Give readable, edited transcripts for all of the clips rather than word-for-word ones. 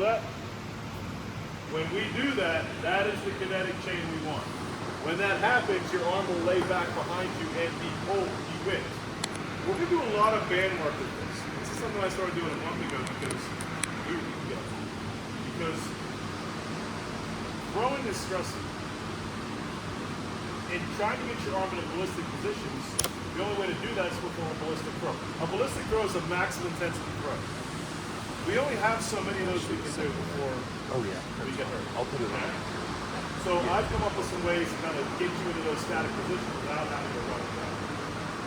that? When we do that, that is the kinetic chain we want. When that happens, your arm will lay back behind you and be pulled, be whipped. We're going to do a lot of band work with this. This is something I started doing a month ago because throwing is stressful. And trying to get your arm in a ballistic positions, the only way to do that is perform a ballistic throw. A ballistic throw is a maximum intensity throw. We only have so many of those we can do before we get hurt. I'll put it on. So I've come up with some ways to kind of get you into those static positions without having to run it down.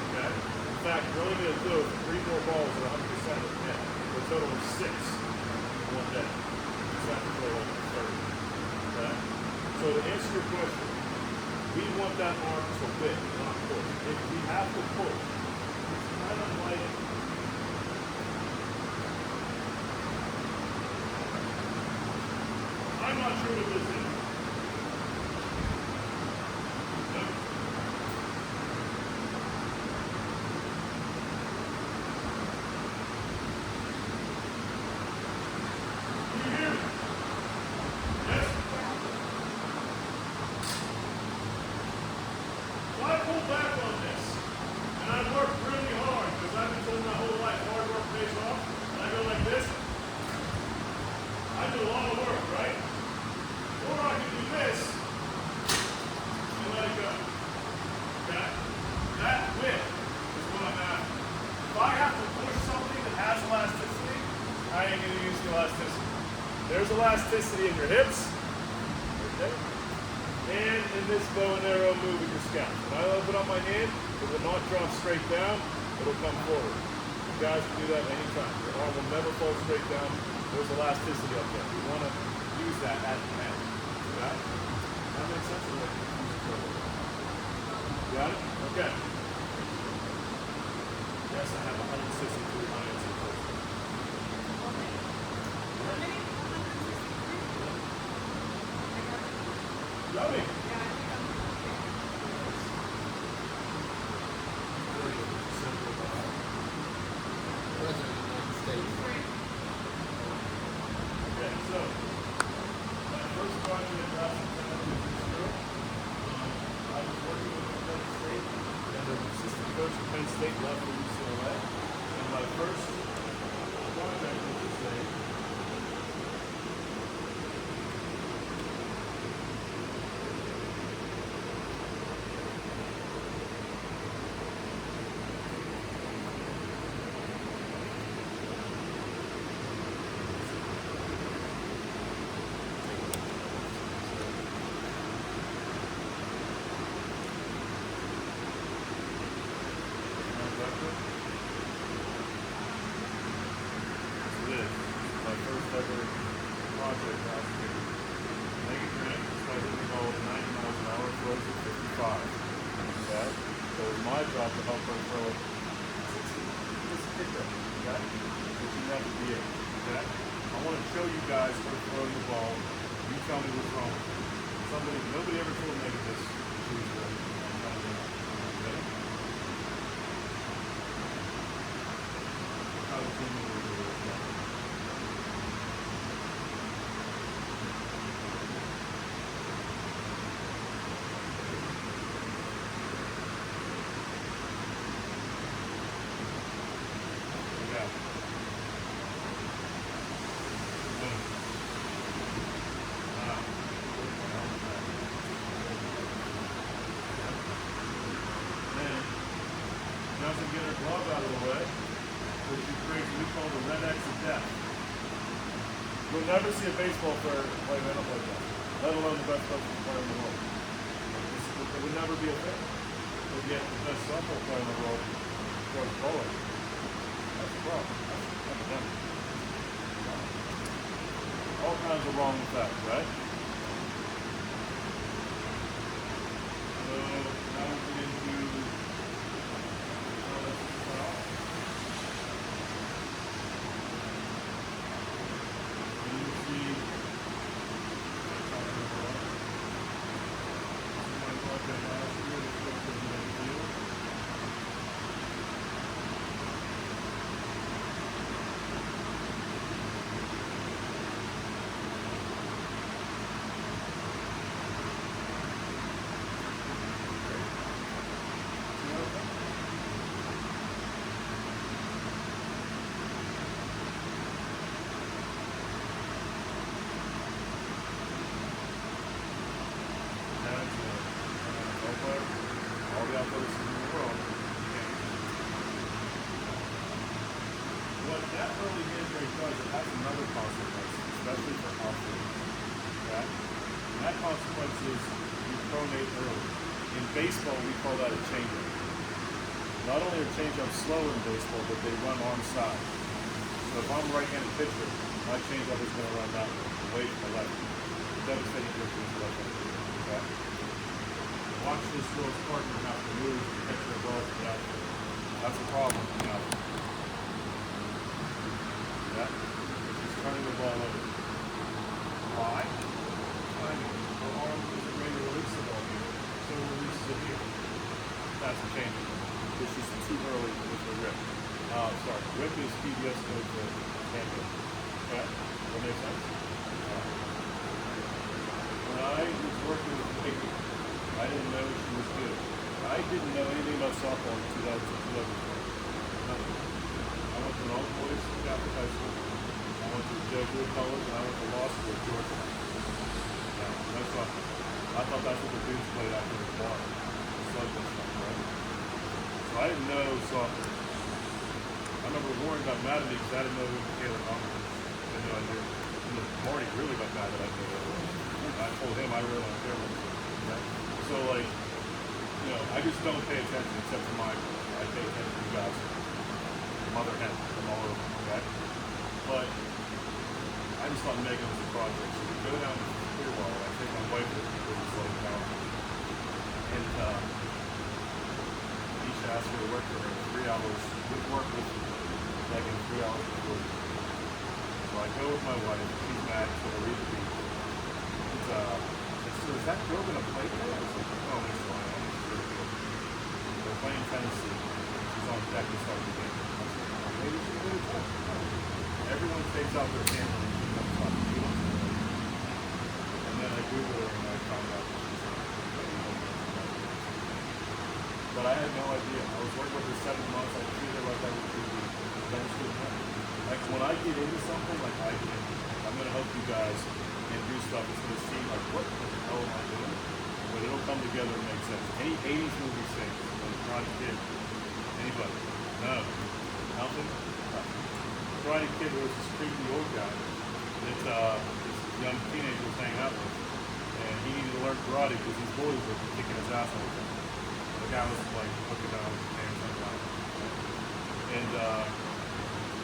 Okay? In fact, you're only going to do 3 more balls at 100% of the net, for a total of 6 in one day. Okay? So to answer your question, we want that arm to whip, not pull. If we have to pull, it's kind of like I'm not sure what this is. There's elasticity in your hips, okay? And in this bow and arrow move with your scalp. When I open up my hand, it will not drop straight down, it'll come forward. You guys can do that anytime. Your arm will never fall straight down. There's elasticity up there. We want to use that at the end. Got it? That makes sense? Got it? Okay. Yes, I have 163 minutes. Lovely. Okay, so my first project at Washington I was working with Penn State and the assistant coach at Penn State left for UCLA. And my first project was my job to help her throw it. Just hit that, okay? But you have to be able, okay? I want to show you guys how to throw the ball. You tell me what's wrong. Nobody ever told me this. Okay? How to do it. Doesn't get her glove out of the way, which creates what we call the red X of death. You'll never see a baseball player play man up like that, let alone the best baseball player in the world. It would never be a thing. But yet the best softball player in the world throws bowling. That's the problem. That's epidemic. All kinds of wrong with that, right? So now we get into consequence is you pronate early. In baseball, we call that a changeup. Not only are changeups slower in baseball, but they run on side. So if I'm a right-handed pitcher, my changeup is going to run that way, away from the left. Devastating pitcher is left-handed. Okay? Watch this little partner have to move to catch their ball from the outfield. That's a problem in the outfield. Yeah? He's turning the ball over. Why? Timing. The arm isn't ready to release the ball here, so it releases it here. That's a change. It's just too early with the rip. Sorry, rip is PVS code for handle. Okay? That makes sense? When I was working with Piggy, I didn't know she was good. I didn't know anything about softball in 2012. Nothing. I went to an all-boys Catholic high school. I went to Jesuit college, and I went to law school at Georgia. No softball. I thought that's what the dudes played after the bar. Softball stuff, right? So I didn't know softball. I remember Warren got mad at me because I didn't know who Taylor Conklin was. I had no idea. And Marty really got mad that I knew that. I told him I really don't care what he said. Okay? So, like, you know, I just don't pay attention except for my work. I pay attention to you guys. Mother hen from all over, okay? But I just thought Megan was a project. So we go down to Clearwater. I take my wife with me because it's like down. And each asked me to work for her 3 hours. We'd work with Megan 3 hours before. So I go with my wife. She's mad. So I read the beat. So is that girl going to play today? I was like, oh, it's fine. They're playing Tennessee. She's on deck to start the game. I was like, oh, maybe she's going to play. Everyone takes out their camera and she comes up. She wants to play. And then I Google her and I found out that she's not playing. But I had no idea. I was working with her 7 months. I treated her like I would treat you. Then she would play. Like when I get into something, like I'm going to help you guys and do stuff that's going to seem like, what the hell am I doing? But it'll come together and make sense. Any 80s movie thing, like Karate Kid, anybody? No. Nothing? Karate Kid was this creepy old guy that this young teenager was hanging out with. And he needed to learn karate because these boys were kicking his ass all the time. The guy was like looking down his pants like that. And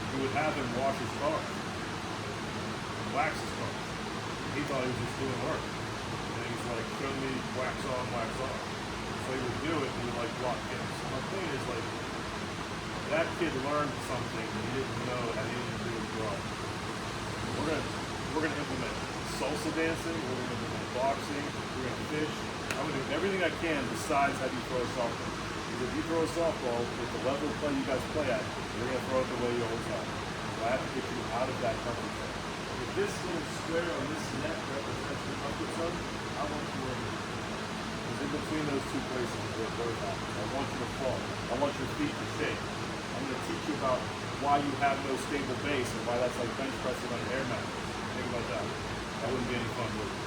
he would have him wash his car, wax his car. He thought he was just doing work. And he's like, show me wax on, wax off. So he would do it and he would like block kids. So my point is like, that kid learned something that he didn't know had anything to do with karate. We're gonna implement salsa dancing, we're gonna implement boxing, we're gonna fish. I'm gonna do everything I can besides have you throw a softball. Because if you throw a softball with the level of play you guys play at, you're gonna throw it the way you always have. So I have to get you out of that comfort zone. If this little square on this net represents your comfort zone, I want you over here. Because in between those two places is where growth happens. I want you to fall. I want your feet to shake. I'm going to teach you about why you have no stable base and why that's like bench pressing on an air mat. Think about that. That wouldn't be any fun, would it?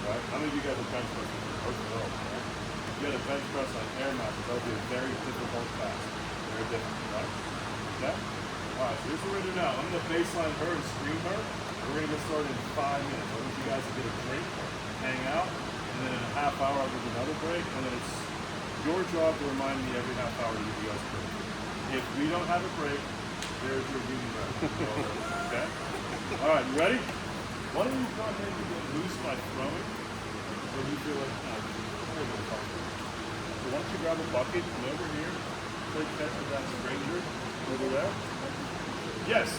Right? How many of you guys are bench pressing? Most of all, right? If you had a bench press on an air mat, that would be a very difficult task. Very difficult, right? Okay? Alright, so here's what we're going to do now. I'm going to baseline her and screen her. We're going to get started in 5 minutes. I want you guys to get a drink, hang out, and then in a half hour I'll give you another break, and then it's your job to remind me every half hour to give you guys a break. If we don't have a break, there's your reading break. Okay? Alright, you ready? Why don't you go ahead and get loose by throwing when you feel like, so why don't you grab a bucket, come over here, play catch with that stranger over there. Yes!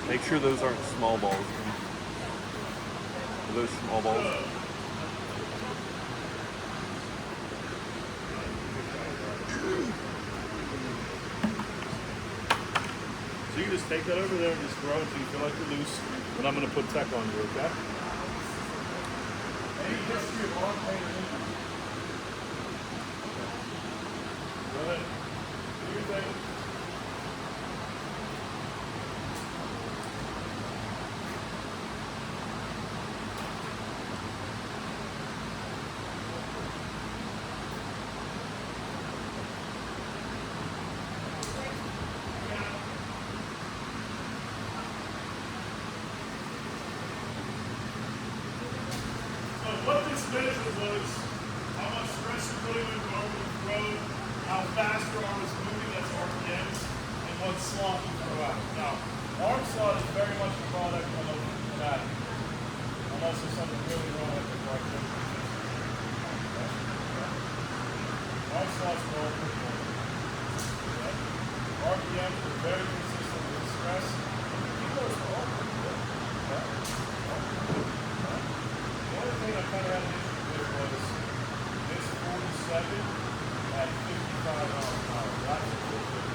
Make sure those aren't small balls. Are those small balls? So you can just take that over there and just throw it until you feel like you're loose. And I'm going to put tech on you, okay? Any history of arm pain or injury? Go ahead. Do your thing. this measure was how much stress you're putting on your arm with the road, how fast your arm is moving, that's RPMs, and what slot you throw out. Now, arm slot is very much a product of anatomy, unless there's something really wrong with the correction. Arm slot's more important. RPMs are very consistent with stress. Keep those all pretty good. The only thing I kind of had an issue with was this 47 at 55 miles an hour. That's a little bit.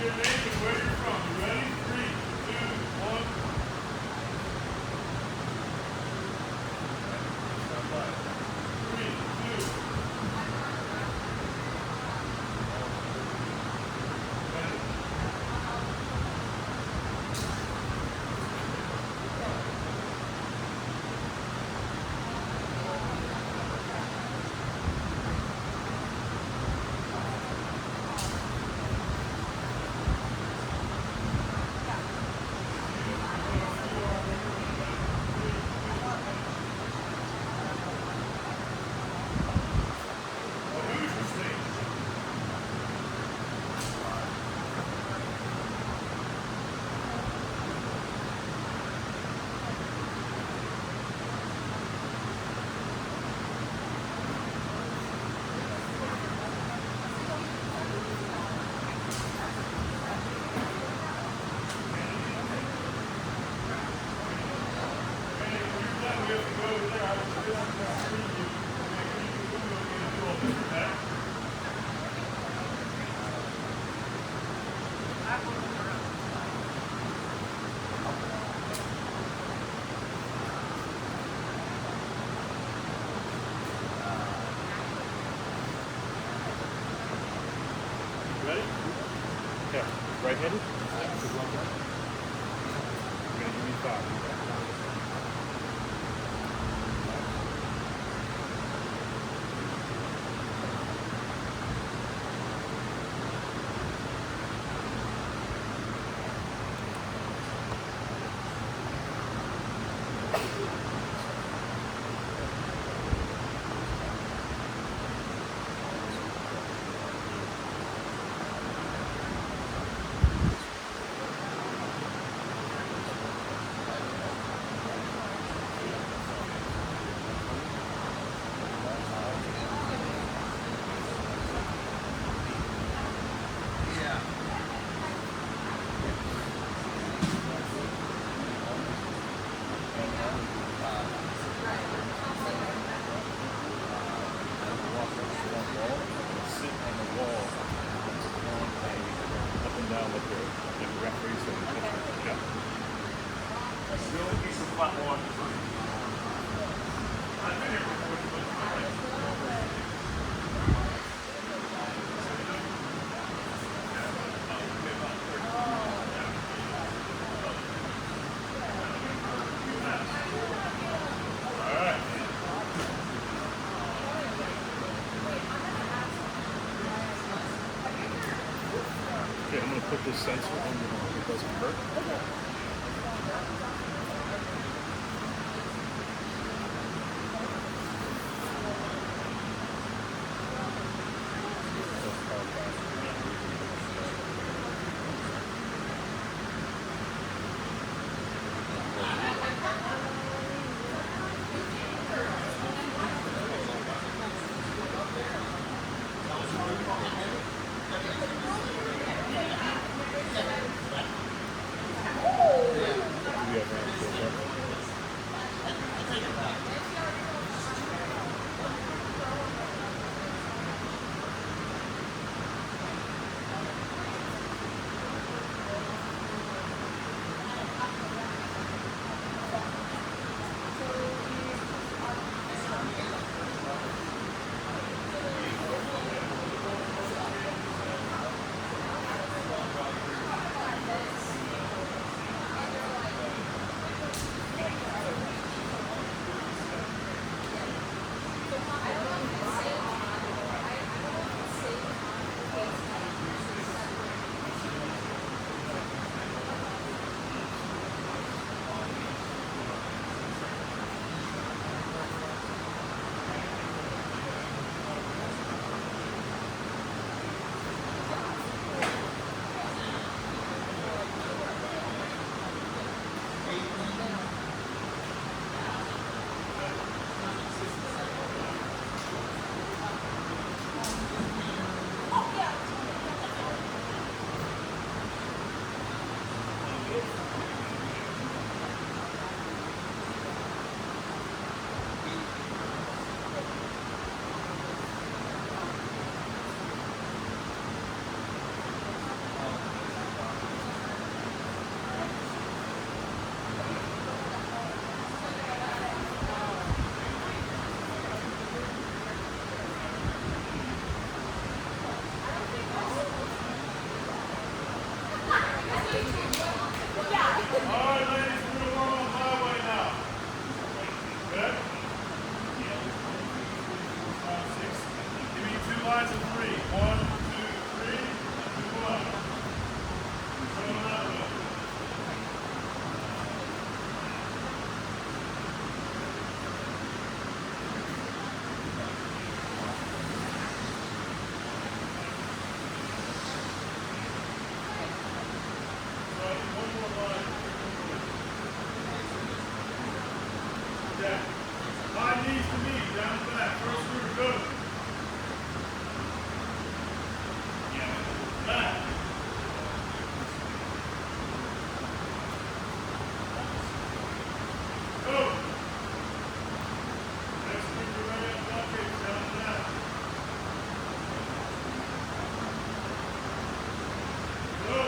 Your name and where you're from. You ready? 3, 2, 1. Stand by. 3, 2. Ready. Ready? Yeah. Right-handed? Yes. You're going to give me 5. Okay, I'm going to put this sensor on your arm. It doesn't hurt. Alright, ladies, we're going to warm on the highway now. Good? 5, 6. Give me 2 lines of 3. 1, 2, 3. 2, 1. So that way. High knees to knee, down the back. First group, go. Back. Go. Next group, you're ready on top kicks, down the back. Go.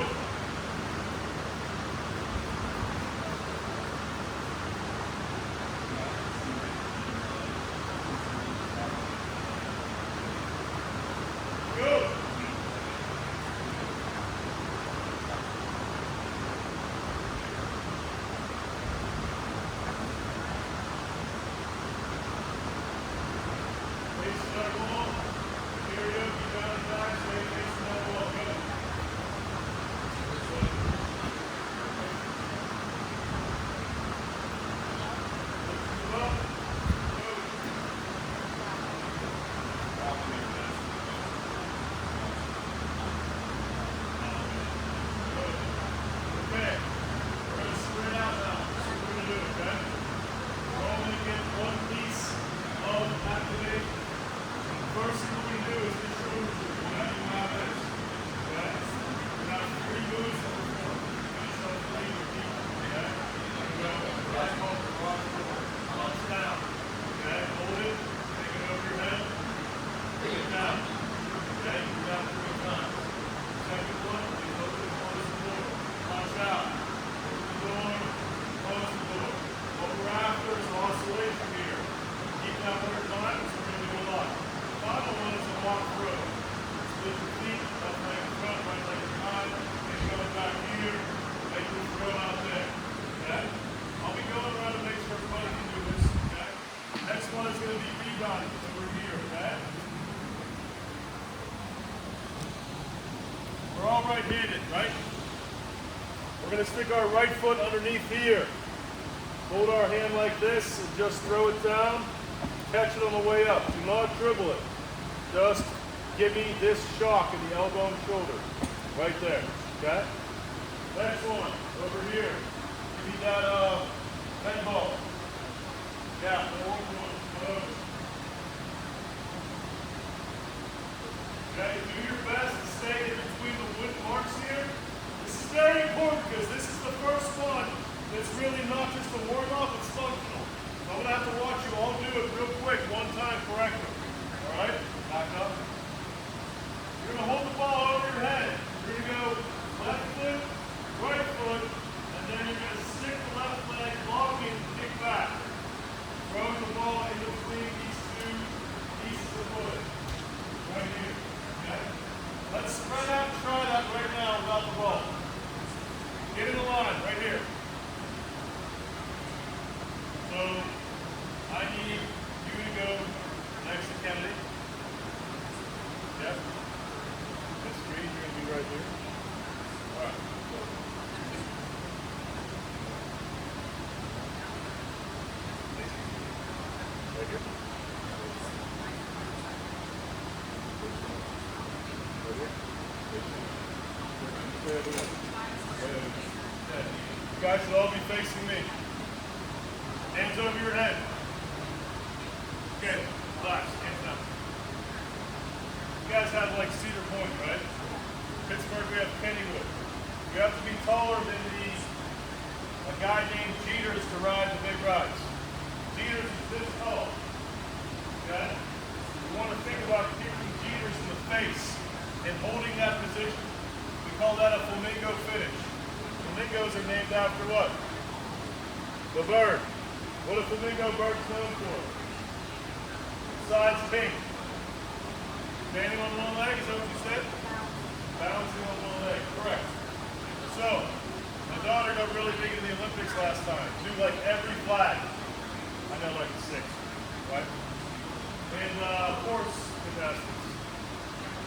Go! Face that wall. Karaoke down the back. Stay facing that wall. Go. Lift up. Go. Okay, we're going to spread out now. That's what we're going to do, okay? We're only going to get one piece of activation. The first thing we're going to do is this shoulder move. You have this, okay? We have 3 moves to perform. Finish on 3 with people, okay? Here we go. Right over, cross over, launch down, okay? Hold it, take it over your head, bring it down, okay? Do that 3 times. Second one, you look at close the door. Launch out. Open the door. Close the door. What we're after is oscillation here. Keep that 100 times, we're going to do a lot. The final one is a walk through. Split your feet, left leg in front, right leg behind. Maybe going back here. Make this go out there. Okay? I'll be going around to make sure everybody can do this. Okay? Next one is going to be rebounding. So we're here. Okay? We're all right-handed, right? We're going to stick our right foot underneath here. Hold our hand like this and just throw it down. Catch it on the way up. Do not dribble it. Just give me this shock in the elbow and shoulder. Right there. Okay? Next one. Over here. Give me that head ball. Yeah, forward one. Close. Okay, do your best to stay in between the wood marks here. This is very important because this is the first one that's really not just a warm-up, it's functional. So I'm going to have to watch you all do it real quick, one time correctly. Alright? Back up. You're going to hold the ball over your head. You're going to go left foot, right foot, and then you're going to stick the left leg, lock in, and kick back. Throw the ball in between these 2 pieces of wood. Right here. Okay? Let's spread out and try that right now without the ball. Get in the line, right here. So, I need you to go next to Kennedy. Yep. That's great, you're going to be right here. Alright. Right here. You guys should all be facing me. Hands over your head. Okay, relax, hands down. You guys have like Cedar Point, right? Pittsburgh, we have Kennywood. You have to be taller than a guy named Jeters to ride the big rides. Jeters is this tall. Okay? You want to think about kicking Jeters in the face and holding that position. We call that a flamingo finish. Flamingos are named after what? The bird. What a flamingo bird is known for? Besides pink. Standing on one leg, is that what you said? Balancing on one leg, correct. So, last time. Do like every flag. I know like 6, right? And of course, gymnastics.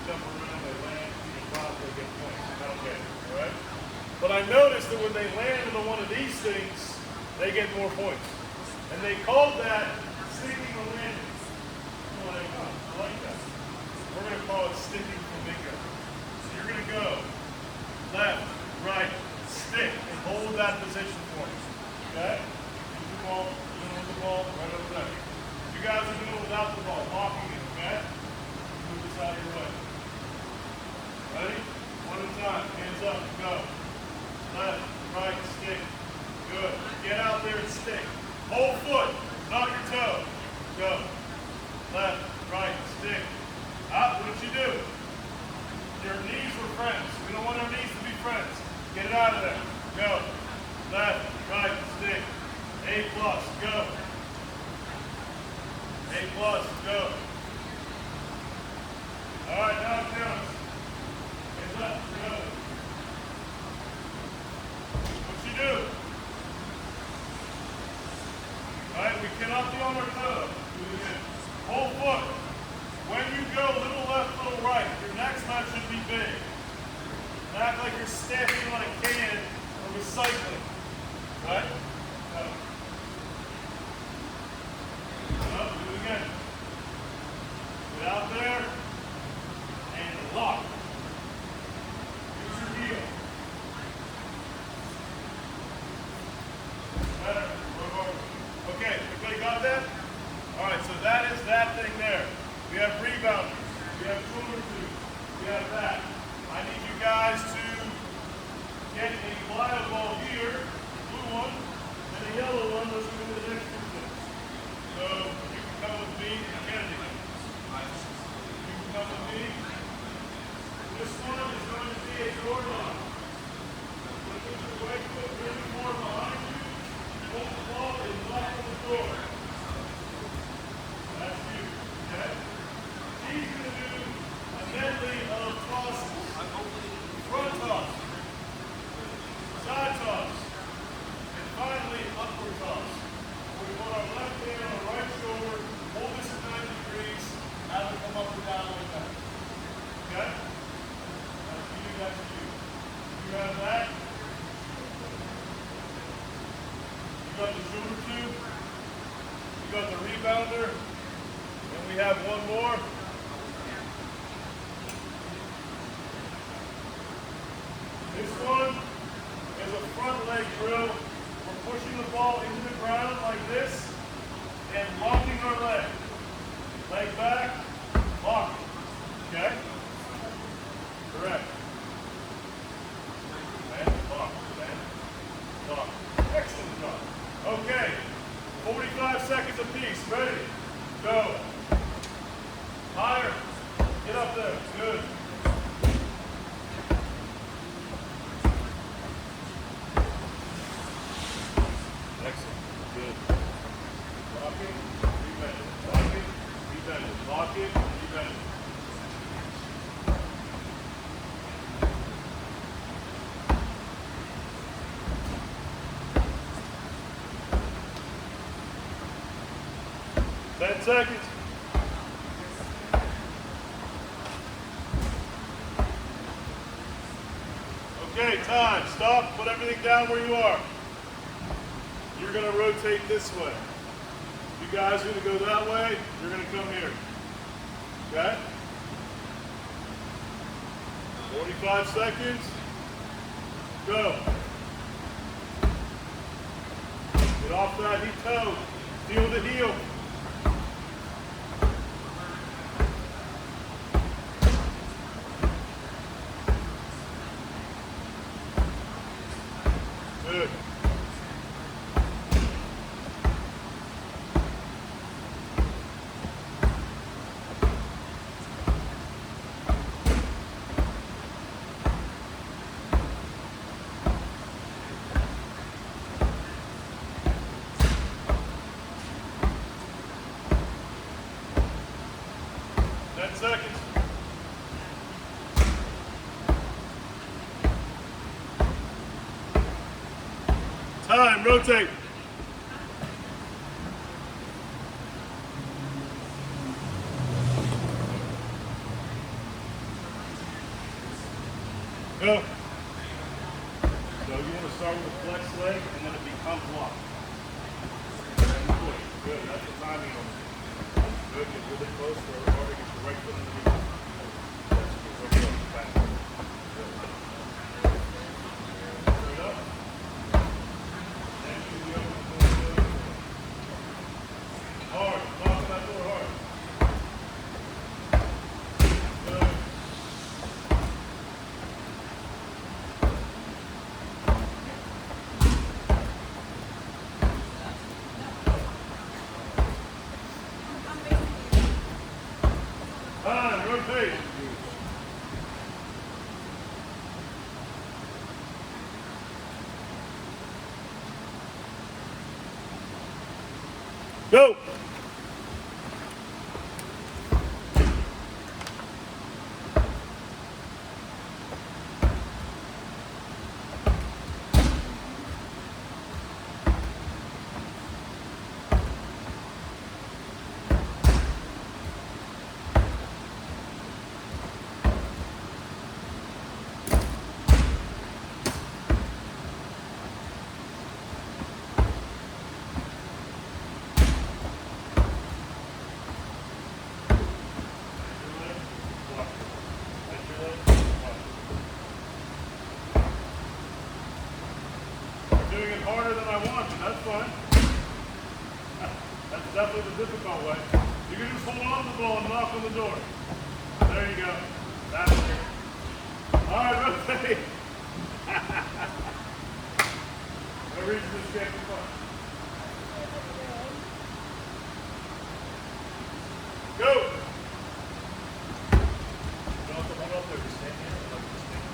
Jump around, they land, you drop, they get points. I don't get it, all right? But I noticed that when they land on one of these things, they get more points. And they called that sticking the landing. I'm like, oh, I like that. We're going to call it sticking flamingo. So you're going to go left, right, stick, and hold that position for me. Okay? Use the ball, with the ball, right over there. You guys are doing it without the ball, blocking it, okay? Move this out of your way. Ready? One at a time. Hands up, go. Left, right, stick. Good. Get out there and stick. Whole foot, not your toe. Go. Left, right, stick. Up, what did you do? Your knees were friends. We don't want our knees to be friends. Get it out of there. Go. Left, right, stick. A+, go. A+, go. All right, now it counts. Hands up, go. What you do? All right, we cannot be on our toes. Do it again. Whole foot. When you go little left, little right, your next match should be big. Act like you're stepping on a can or recycling. Right? Up. Up, do it again. Get out there and lock. Use your heel. Better. Okay, everybody got that? Alright, so that is that thing there. We have rebounders. We have shoulder twos. We have that. I need you guys to get a plyo ball here, blue one, and a yellow one. Those are going to be the next 2 things. So you can come with me and Kennedy. You can come with me. This one is going to be a door lock. Put your right foot really more behind you. Hold the ball and lock on the door. That's you. Okay? He's going to do a medley of tosses. Front toss, side toss, and finally upward toss. We put our left hand on our right shoulder, hold this at 90 degrees, have it come up and down like that. Okay? That's you, that's you. You have that. You got the shoulder tube. You got the rebounder. And we have one more. This one is a front leg drill. We're pushing the ball into the ground like this and locking our leg. Leg back, lock it. Okay? Correct. And lock. And lock. Excellent job. Okay. 45 seconds apiece. Ready? Go. Higher. Get up there. Good. Excellent. Good. Lock it, rebend it. Lock it, rebend it. Lock it, rebend it. Ten seconds. Okay, time. Stop. Put everything down where you are. You're going to rotate this way. You guys are going to go that way. You're going to come here. Okay? 45 seconds. Go. Get off that toe. Feel the heel. Good. Seconds. Time, rotate. Go. So you want to start with the flex leg and then it becomes lock. Good, that's the timing on it. Good, get really close to the harder, get your right foot underneath. That's good, okay, back. Good. Straight up. And you the open door. Hard, knock on that door hard. Good. Time, rotate. Go. Doing it harder than I want, and that's fine. That's definitely the difficult way. You can just hold on to the ball and knock on the door. There you go. That's it. All right, rotate. No reason to shake the fun. Go. You don't have to hold up there. Just stand here and let it just stand.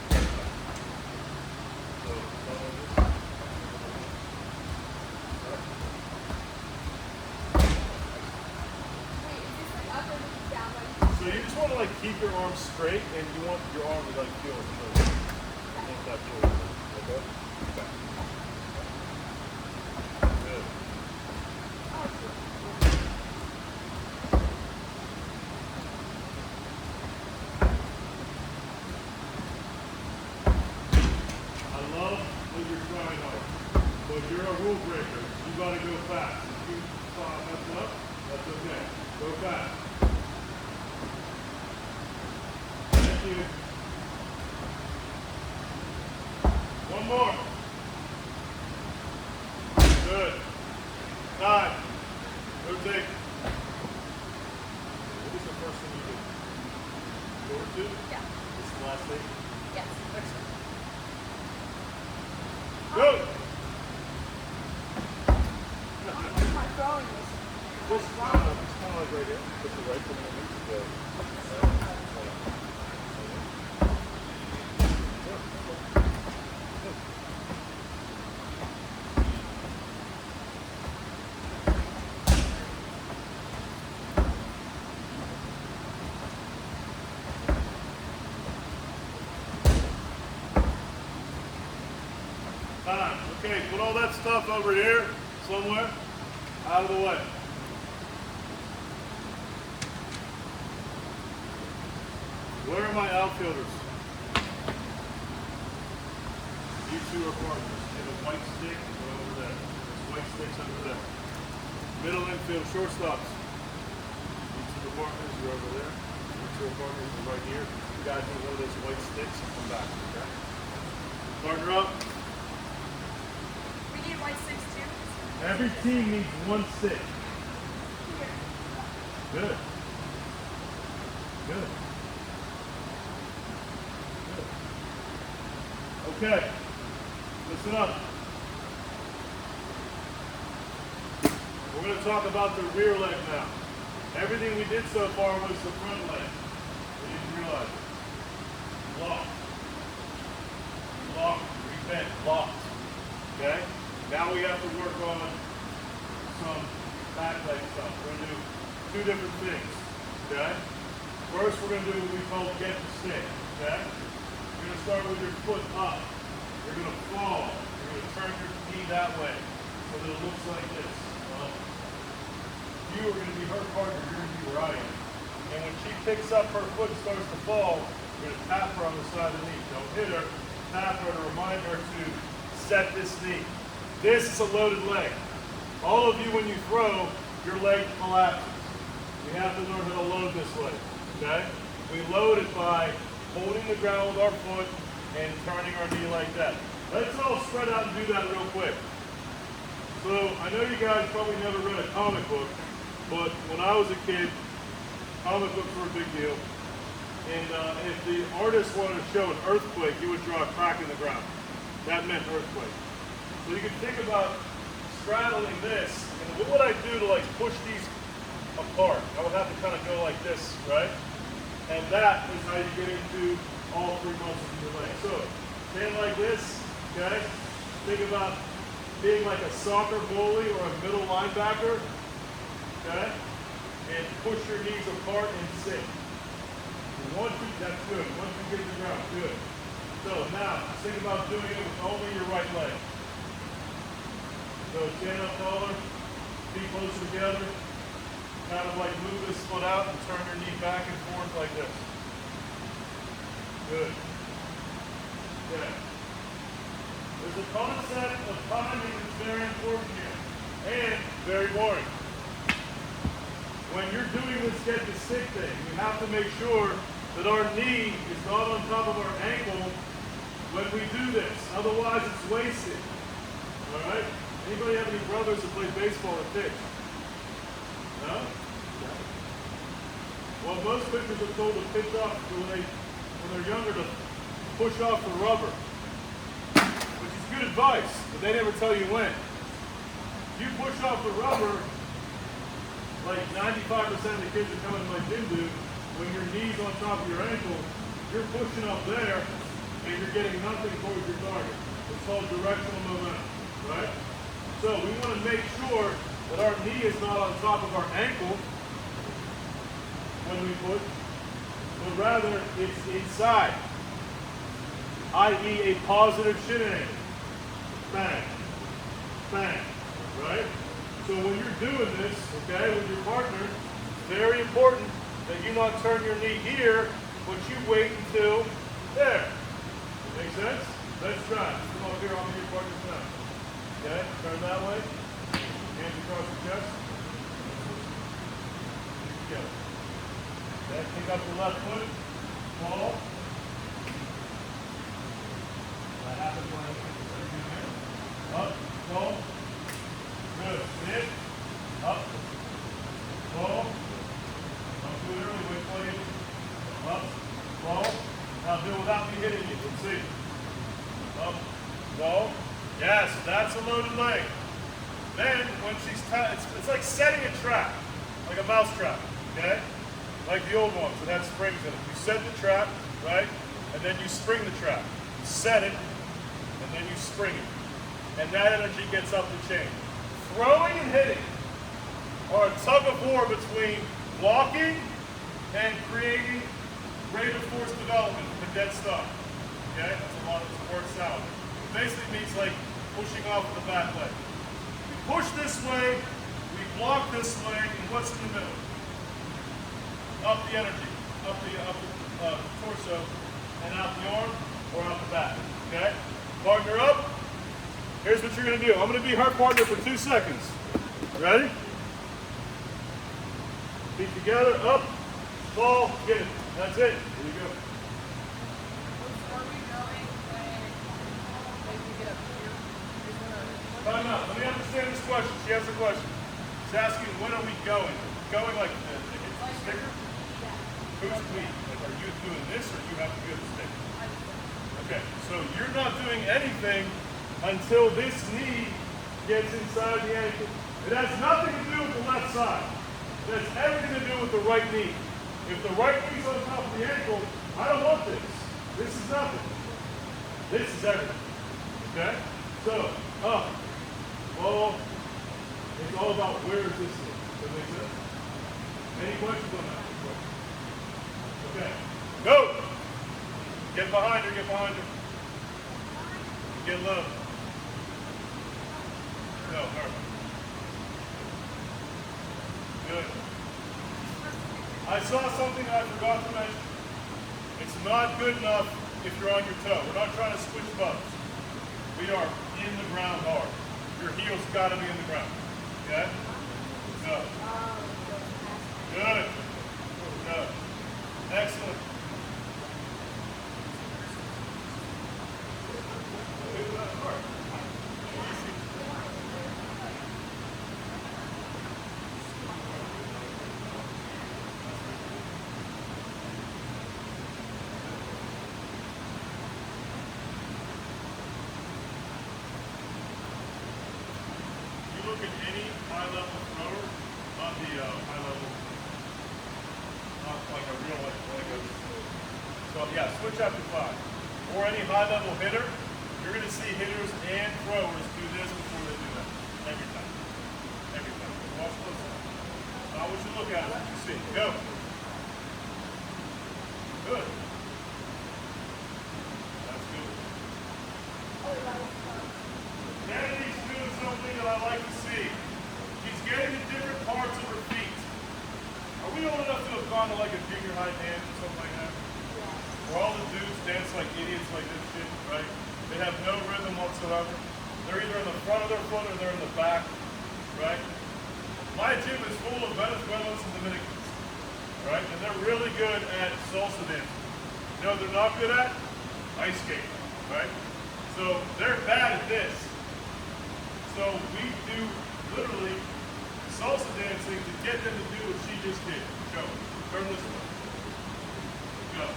So, so you just want to like keep your arms straight, and you want your arm to like feel it. So you want that forward. Okay? Okay. Good. I love when you're trying hard, but you're a rule breaker. You gotta go fast. If you mess up, that's okay. Go fast. Thank you. One more. Good. Time. Rotate. What was the first thing you did? Forward two? Yeah. This is the last thing? Yes. Excellent. Go! My throwing was Just kind of like right here. Put the right foot underneath the time. Okay, put all that stuff over here somewhere out of the way. Where are my outfielders? You two are partners. You have a white stick over there. There's white sticks over there. Middle infield, shortstops. You two are partners, you're over there. You two are partners, you're right here. You guys need one of those white sticks and come back, okay? Partner up. We need white six too. Every team needs one stick. Good. Good. Good. Okay. Listen up. We're going to talk about the rear leg now. Everything we did so far was the front leg. We didn't realize it. Locked. Locked. Rebent. Locked. Okay? Now we have to work on some back leg stuff. We're going to do two different things. Okay? First, we're going to do what we call get the stick. Okay? You're going to start with your foot up. You're going to fall. You're going to turn your knee that way so that it looks like this. You are going to be her partner. You're going to be where I am. And when she picks up her foot and starts to fall, you're going to tap her on the side of the knee. Don't hit her. Tap her to remind her to set this knee. This is a loaded leg. All of you, when you throw, your leg collapses. We have to learn how to load this leg. Okay? We load it by holding the ground with our foot and turning our knee like that. Let's all spread out and do that real quick. So I know you guys probably never read a comic book, but when I was a kid, comic books were a big deal. And if the artist wanted to show an earthquake, he would draw a crack in the ground. That meant earthquake. So you can think about straddling this, and what would I do to like push these apart? I would have to kind of go like this, right? And that is how you get into all three muscles in your leg. So stand like this, okay? Think about being like a soccer goalie or a middle linebacker, okay? And push your knees apart and sit. Once you, that's good. Once you get to the ground, good. So now, think about doing it with only your right leg. So stand up taller, feet close together, kind of like move this foot out and turn your knee back and forth like this. Good. Okay. There's a concept of timing that's very important here, and very boring. When you're doing this get to stick thing, we have to make sure that our knee is not on top of our ankle when we do this. Otherwise, it's wasted. All right? Anybody have any brothers that play baseball or pitch? No? Well, most pitchers are told to pitch off when they're younger to push off the rubber, which is good advice, but they never tell you when. If you push off the rubber, like 95% of the kids that come in my gym do, when your knee's on top of your ankle, you're pushing up there and you're getting nothing towards your target. It's called directional momentum, right? So we want to make sure that our knee is not on top of our ankle when we push, but rather it's inside, i.e. a positive shin angle. Bang, bang, right? So when you're doing this, okay, with your partner, it's very important that you not turn your knee here, but you wait until there. Make sense? Let's try. Come up here, I'll be your partner now. Okay, turn that way. Hands across the chest. Together. Okay, pick up the left foot. Fall. That happens when I put the third here. Up, fall. Good. Hit. Up. Fall. Don't do it early, wait for you. Up. Fall. Now do it without me hitting you. Let's see. Up. Fall. Yes, that's a loaded leg. Then, when she's it's like setting a trap, like a mouse trap, okay? Like the old ones that had springs in it. You set the trap, right? And then you spring the trap. You set it, and then you spring it. And that energy gets up the chain. Throwing and hitting are a tug of war between blocking and creating rate of force development with dead stop. Okay? That's a lot of word salad. It basically means like pushing off with the back leg. We push this way, we block this way, and what's in the middle? Up the energy, up the torso, and out the arm or out the back. Okay? Partner up. Here's what you're going to do. I'm going to be her partner for 2 seconds. Ready? Feet together, up, fall, get it. That's it. Here you go. Time out. Let me understand this question. She has a question. She's asking, when are we going? Going like the sticker? Who's we? Like, are you doing this or you have to do the sticker? Okay, so you're not doing anything until this knee gets inside the ankle. It has nothing to do with the left side. It has everything to do with the right knee. If the right knee's on top of the ankle, I don't want this. This is nothing. This is everything. Okay? So, up. Well, it's all about where is this knee. Does that make sense? Any questions on that? Okay. Go! Get behind her, get behind her. Get low. No, normal. Good. I saw something I forgot to mention. It's not good enough if you're on your toe. We're not trying to switch bumps. We are in the ground hard. Your heel's got to be in the ground. Okay? Go. Good. Good. Excellent. Look at any high-level thrower, not the high-level, not like a real like a. So yeah, switch after 5. Or any high-level hitter, you're going to see hitters and throwers do this before they do that. Every time. Every time. Watch closely. Not what you look at, what you see. Go. Good. That's good. Kennedy's doing something that I like to see. She's getting the different parts of her feet. Are we old enough to have gone to like a junior high dance or something like that? Where all the dudes dance like idiots like this shit, right? They have no rhythm whatsoever. They're either in the front of their foot or they're in the back, right? My gym is full of Venezuelans and Dominicans, right? And they're really good at salsa dancing. You know what they're not good at? Ice skating, right? So they're bad at this. So we do literally salsa dancing to get them to do what she just did. Go. Turn this way. Go.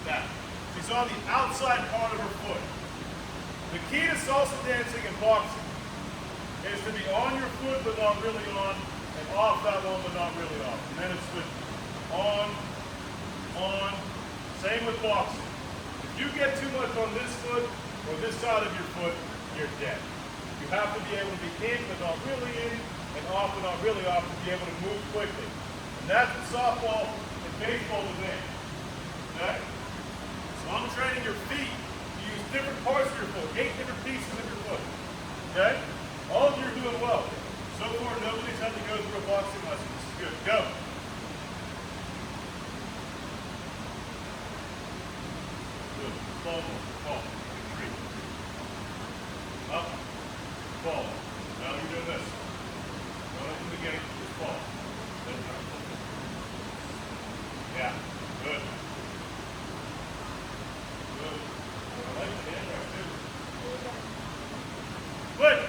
That. She's on the outside part of her foot. The key to salsa dancing and boxing is to be on your foot but not really on, and off that one but not really off. And then it's switching. On. Same with boxing. If you get too much on this foot or this side of your foot, you're dead. You have to be able to be in but not really in, and off but not really off to be able to move quickly. And that's what softball and baseball is in. Okay? So I'm training your feet to use different parts of your foot, 8 different pieces of your foot. Okay? All of you are doing well. So far, nobody's had to go through a boxing lesson. This is good. Go. Good. Fall. Retreat. Up. Fall. Now you're doing this. Don't open the gate. Just fall. Then turn. Yeah. Good. Good. I like the hand right too. Good.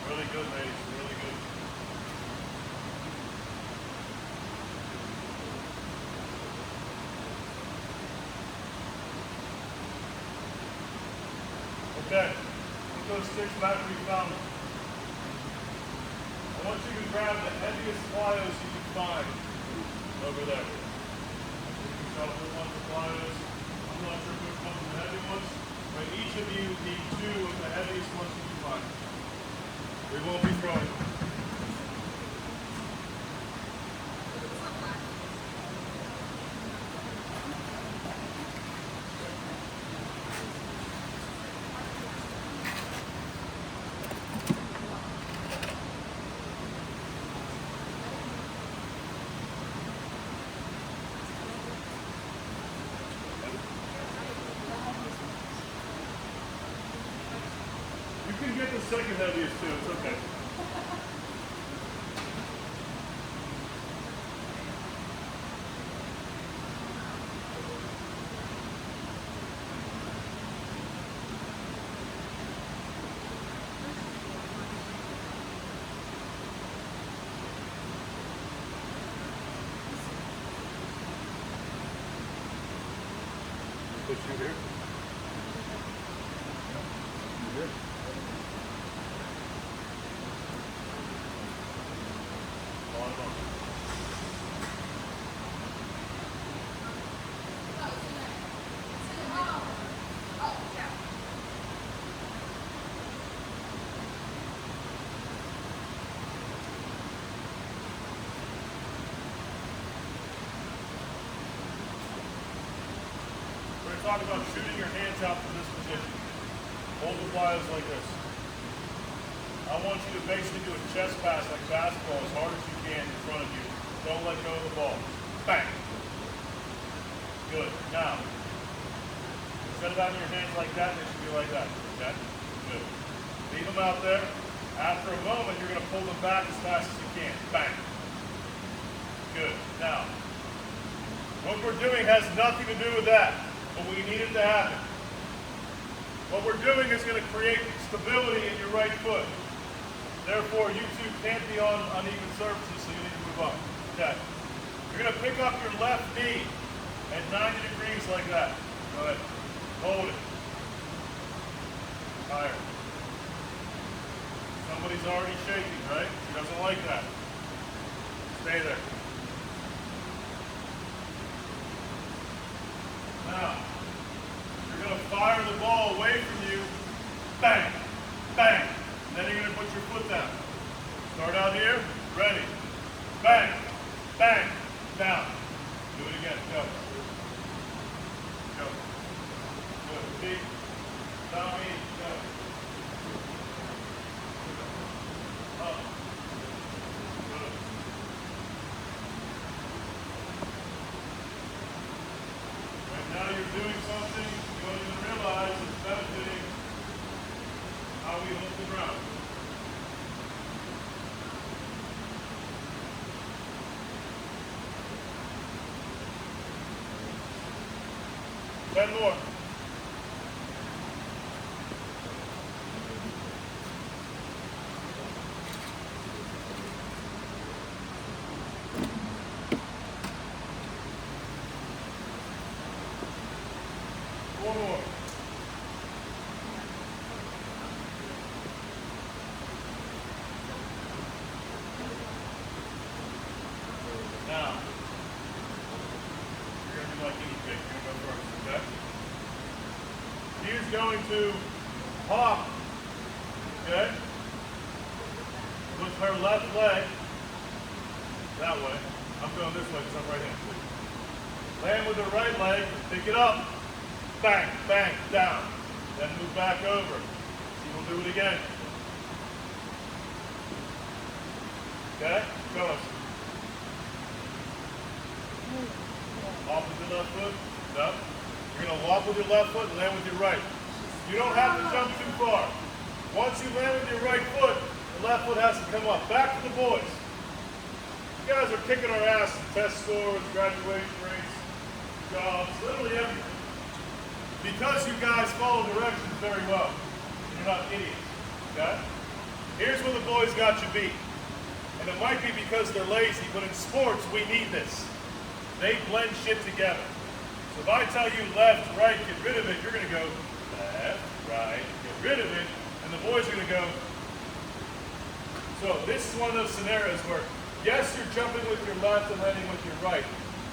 Really good, ladies. Really good. Okay. Put those sticks back where you found them. I want you to grab the heaviest plyos you can find over there. You can tell which ones are plyos. I'm not sure which ones are the heavy ones, but each of you need 2 of the heaviest ones you can find. We won't be throwing them. You can get the second heaviest too, it's okay. Put you here. You here. talk about shooting your hands out from this position. Hold the pliers like this. I want you to basically do a chest pass like basketball as hard as you can in front of you. Don't let go of the ball. Bang. Good. Now, instead of having your hands like that, they should be like that. Okay? Good. Leave them out there. After a moment, you're going to pull them back as fast as you can. Bang. Good. Now, what we're doing has nothing to do with that, but we need it to happen. What we're doing is going to create stability in your right foot. Therefore, you two can't be on uneven surfaces, so you need to move up. Okay. You're going to pick up your left knee at 90 degrees like that. Go ahead. Hold it. Higher. Somebody's already shaking, right? He doesn't like that. Stay there. Now, you're going to fire the ball away from you. Bang, bang. And then you're going to put your foot down. Start out here. Ready. Bang, bang. Down. Do it again. Go. Go. Good. Feet. Tommy. Go. Up. Good. Right now you're doing something you don't even realize is benefiting how we hold the ground. Ten more. Four more. Now, you're going to be like guinea pig. You're going to go first, okay? She's going to hop, okay, with her left leg, that way. I'm going this way because I'm right-handed. Land with her right leg, pick it up, bang, bang, down. Then move back over. She will do it again. Okay, go. Hop with your left foot, no. You're going to walk with your left foot and land with your right. You don't have to jump too far. Once you land with your right foot, the left foot has to come up. Back to the boys. You guys are kicking our ass in test scores, graduation rates, jobs, literally everything. Because you guys follow directions very well. You're not idiots. Okay? Here's where the boys got you beat. And it might be because they're lazy, but in sports, we need this. They blend shit together. So if I tell you left, right, get rid of it, you're going to go left, right, get rid of it, and the boys are going to go. So this is one of those scenarios where, yes, you're jumping with your left and landing with your right,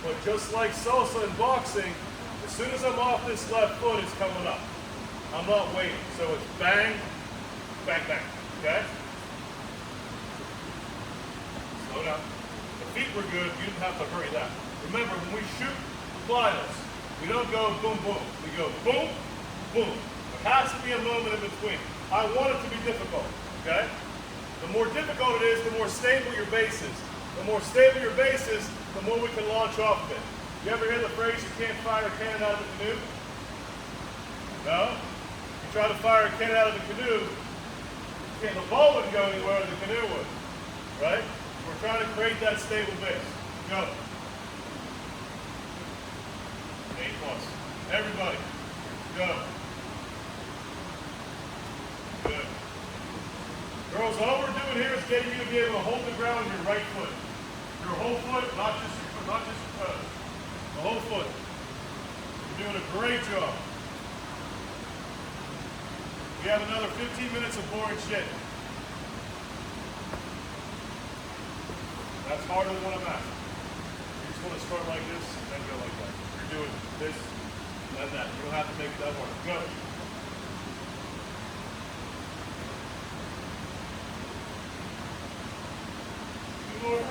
but just like salsa and boxing, as soon as I'm off this left foot, it's coming up. I'm not waiting. So it's bang, bang, bang, okay? Slow down. The feet were good, you didn't have to hurry that. Remember, when we shoot flyers, we don't go boom, boom. We go boom, boom. There has to be a moment in between. I want it to be difficult, okay? The more difficult it is, the more stable your base is. The more stable your base is, the more we can launch off of it. You ever hear the phrase, you can't fire a cannon out of the canoe? No? You try to fire a cannon out of the canoe, the ball wouldn't go anywhere, the canoe would, right? We're trying to create that stable base. Go. 8 plus. Everybody. Go. Good. Girls, all we're doing here is getting you to be able to hold the ground with your right foot. Your whole foot, not just your foot, not just your toes. The whole foot. You're doing a great job. We have another 15 minutes of boring shit. That's harder than what I'm at. You just want to start like this and then go like that. You're doing this and that. You don't have to make it that hard. Go. Two more.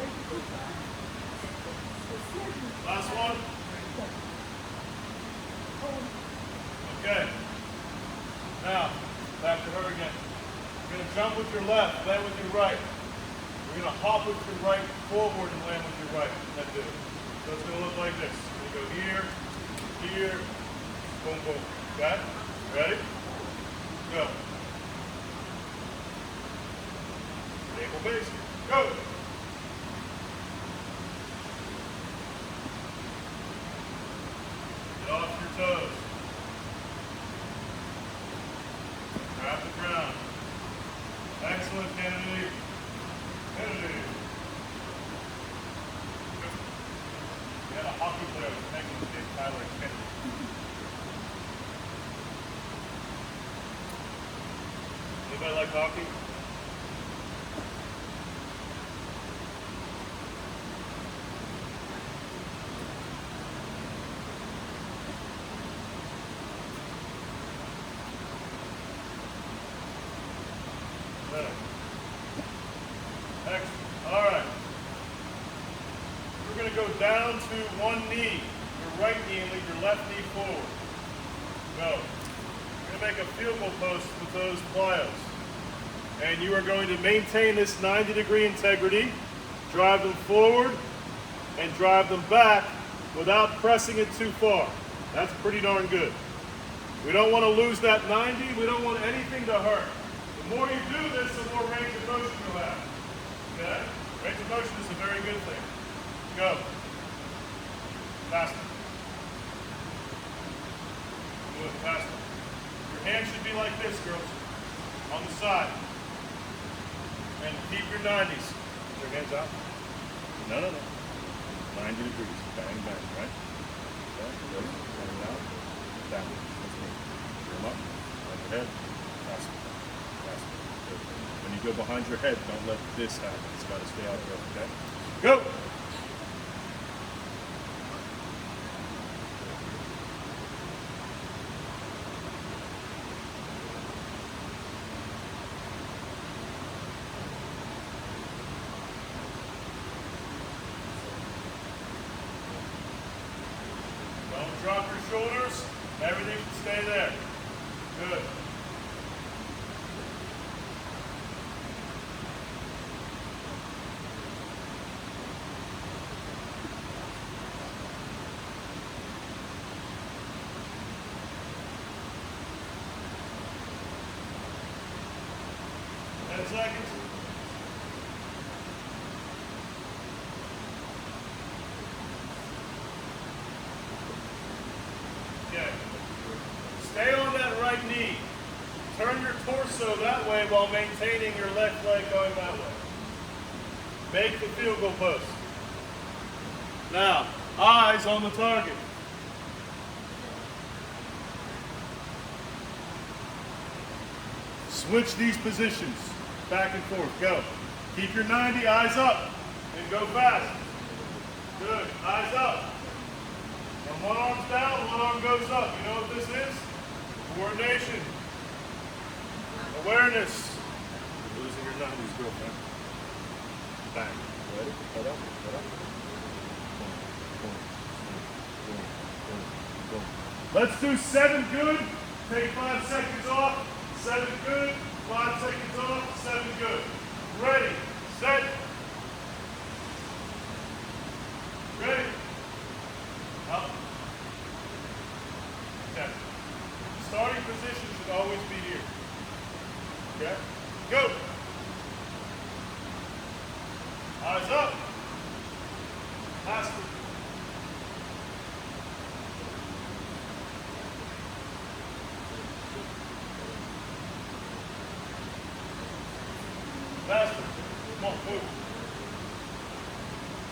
Last one. jump with your left, land with your right. We're going to hop with your right forward and land with your right. That's it. So it's going to look like this. We're going to go here, here, boom, boom. Okay? Ready? Go. Naval base. Go. Get off your toes. Grab the ground. Excellent, Kennedy. Kennedy. We had a hockey player that was making the big Tyler Kennedy. Anybody like hockey? Excellent. All right. We're going to go down to one knee, your right knee, and lead your left knee forward. Go. We're going to make a field goal post with those plyos. And you are going to maintain this 90-degree integrity, drive them forward, and drive them back without pressing it too far. That's pretty darn good. We don't want to lose that 90. We don't want anything to hurt. The more you do this, the more range of motion you'll have. Okay? Range of motion is a very good thing. Go. Faster. Do it faster. Your hands should be like this, girls. On the side. And keep your 90s. Put your hands out. No, no, no. 90 degrees. Bang, bang, right? Okay, good. Bang down. Down. That's me. Turn them up. On your head. Faster. Faster. Good. When you go behind your head, don't let this happen. It's got to stay out there, okay? Go! Don't drop your shoulders. Everything can stay there. Good. Seconds. Okay. Stay on that right knee. Turn your torso that way while maintaining your left leg going that way. Make the field goal post. Now, eyes on the target. Switch these positions. Back and forth. Go. Keep your 90, eyes up, and go fast. Good. Eyes up. And one arm's down, one arm goes up. You know what this is? Coordination. Awareness. You're losing your 90s, girlfriend. Bang. Ready? Head up. Head up. Boom. Boom. Boom. Boom. Boom. Let's do 7 good. Take 5 seconds off. 7 good. 5 seconds off, 7 good. Ready, set. Ready. Up. Okay. Starting position should always be here. Okay? Go. Eyes up. Faster. Faster. Come on, move.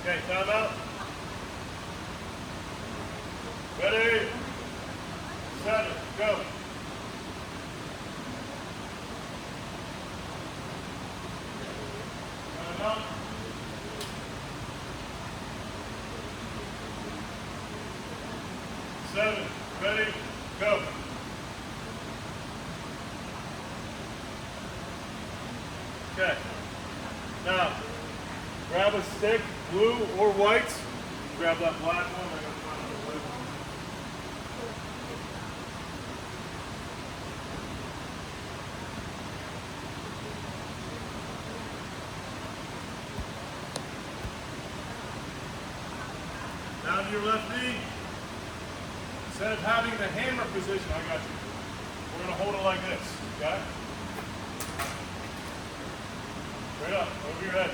Okay, time out. Ready, set it, go. Time out. Seven, ready, go. Okay. Now, grab a stick, blue or white. Grab that black one. I'm gonna find the blue one. to your left knee. Instead of having the hammer position, I got you. We're going to hold it like this, okay? Straight up, over your head.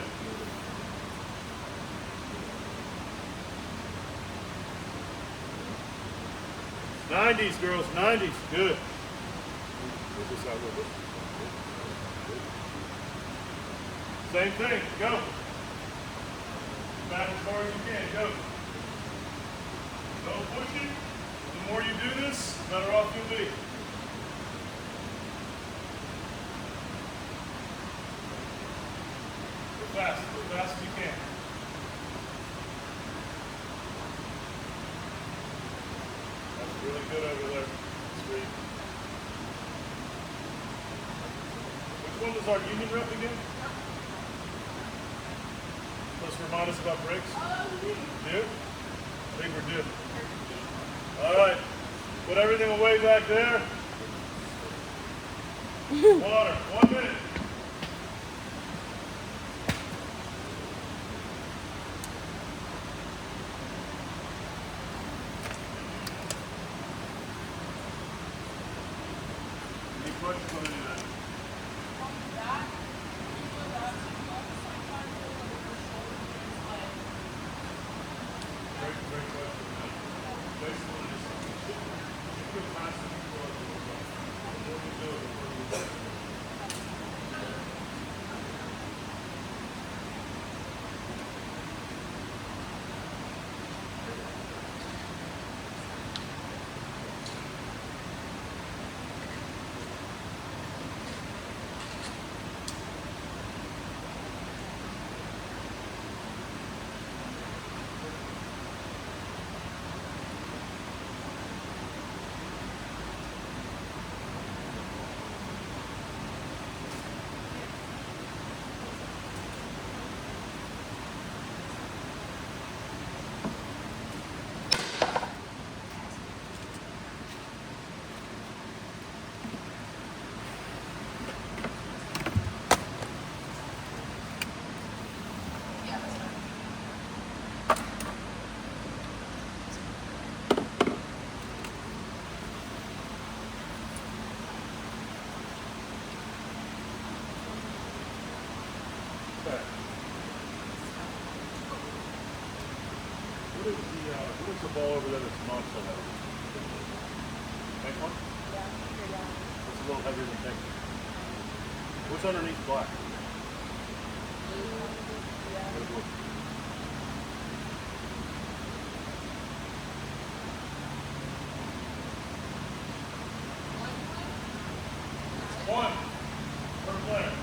'90s, girls, '90s, good. Move this out a little bit. Same thing, go. Back as far as you can, go. Don't push it. The more you do this, the better off you'll be. Go fast as you can. That's really good over there. Sweet. Which one was our union rep again? Let's remind us about brakes. Do? I think we're due. All right. Put everything away back there. Water. 1 minute. Any questions on any of that? Great question. Basically, just good concept before we do it. What is the ball over there that's not so heavy? Tank one? Yeah. It's a little heavier than tank. What's underneath black? What is it? One per player.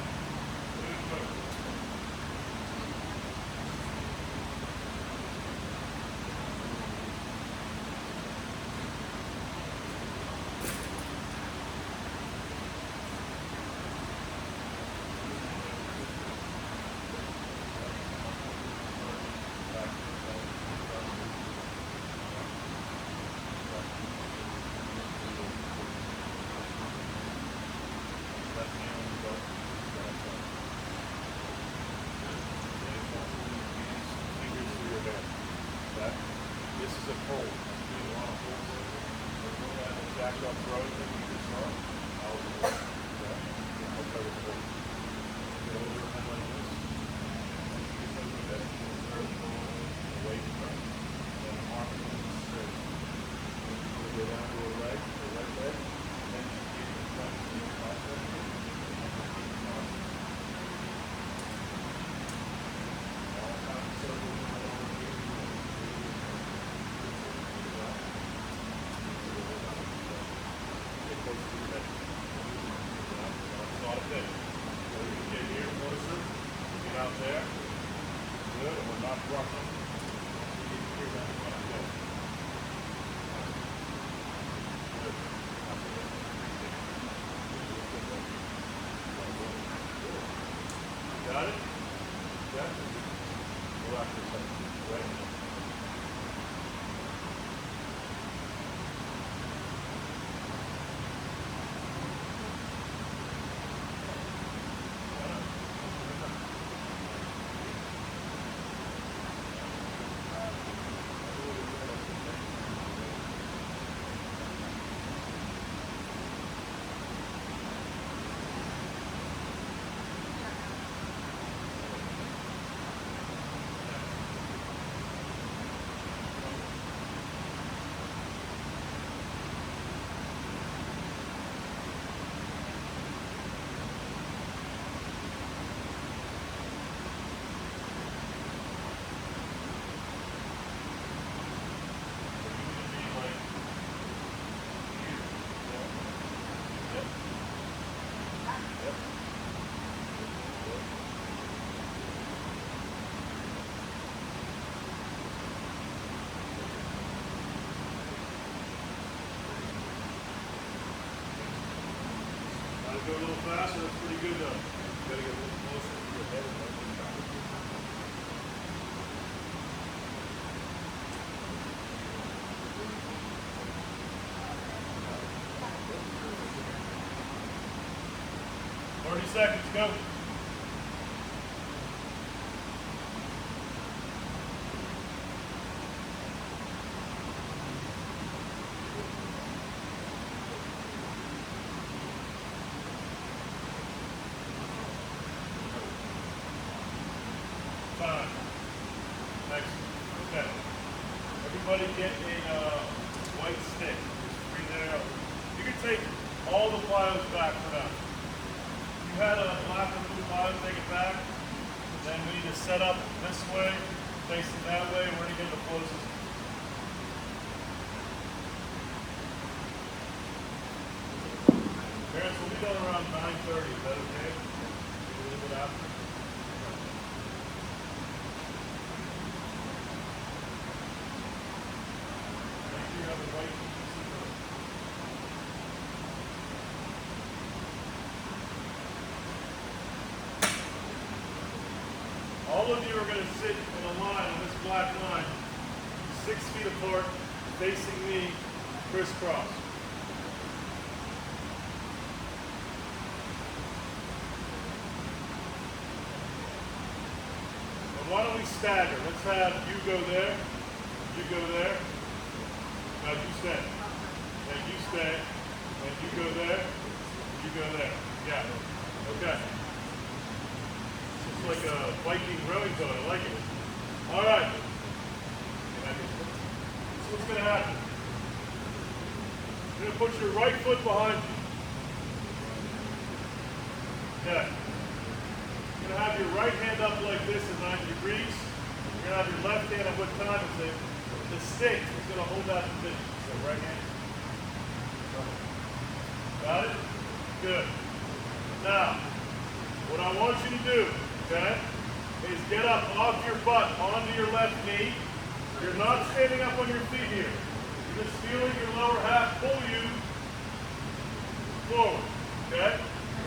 This is a fold. You want to hold it. Jack up throwing it. You can start. I'll do it. Okay. I'll try to hold it. Get over your head like this. Away from her. Then arm it straight. Go down to her leg, her right leg. Then you get your front to your process. All time circles. Not a thing. to go a little faster? That's pretty good though. You gotta get a little closer to your head. Seconds, go. Fine. Next. Okay. Everybody get a white stick. Just breathe there. You can take all the files back for now. You had a black or blue file, take it back. Then we need to set up this way, facing that way. We're going to get the closest. Parents, we'll be done around 9:30. Is that okay? Maybe a little bit after. Make sure you have the white PVC coat. All of you are going to sit in a line on this black line, 6 feet apart, facing me, crisscross. And why don't we stagger? Let's have you go there, you go there, now you stay, and you stay, and you go there, you go there. Yeah, okay. It's like a Viking rowing boat. I like it. All right. So what's going to happen? You're going to put your right foot behind you. Okay. You're going to have your right hand up like this at 90 degrees. You're going to have your left hand at what time is it? The stick is going to hold that position. So right hand. Got it? Good. Now, what I want you to do, okay, is get up off your butt onto your left knee. You're not standing up on your feet here. You're just feeling your lower half pull you forward, okay?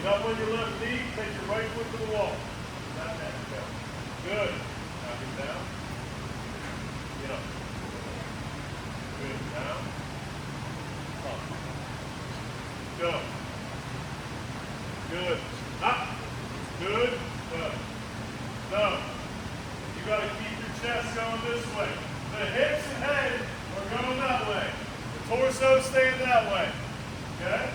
Get up on your left knee, take your right foot to the wall. That man, go. Good. Now get down. Get up. Good. Down. Up. Go. Good. Up. Good. Good. No. You got to keep your chest going this way. The hips and head are going that way. The torso staying that way. Okay?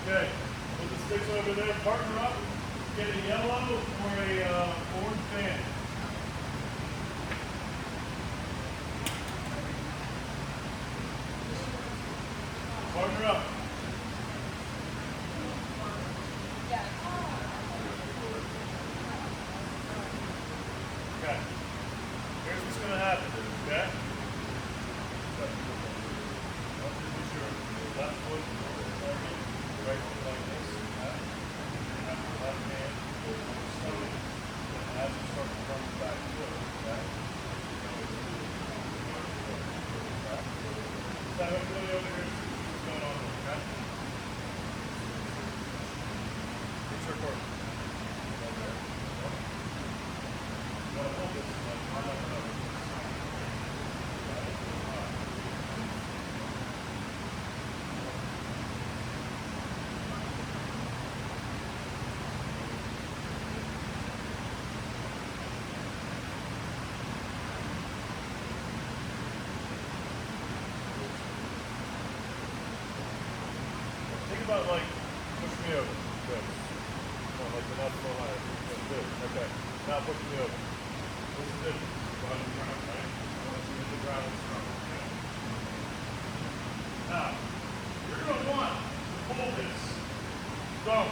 Okay, put the sticks over there, partner up, get a yellow or a orange band. Partner up. Okay, here's what's going to happen, okay? Left foot, right foot like this. Have your left hand slowly as you start to come back to it. Okay? Is that everybody over here? What's going on? Okay? about like push me over. Good. Come on, like the nuts go higher. Good. Okay. Now push me over. This is it. On the ground, right? I want you to hit the ground strong. Okay. Now, you're going to want to pull this. Don't.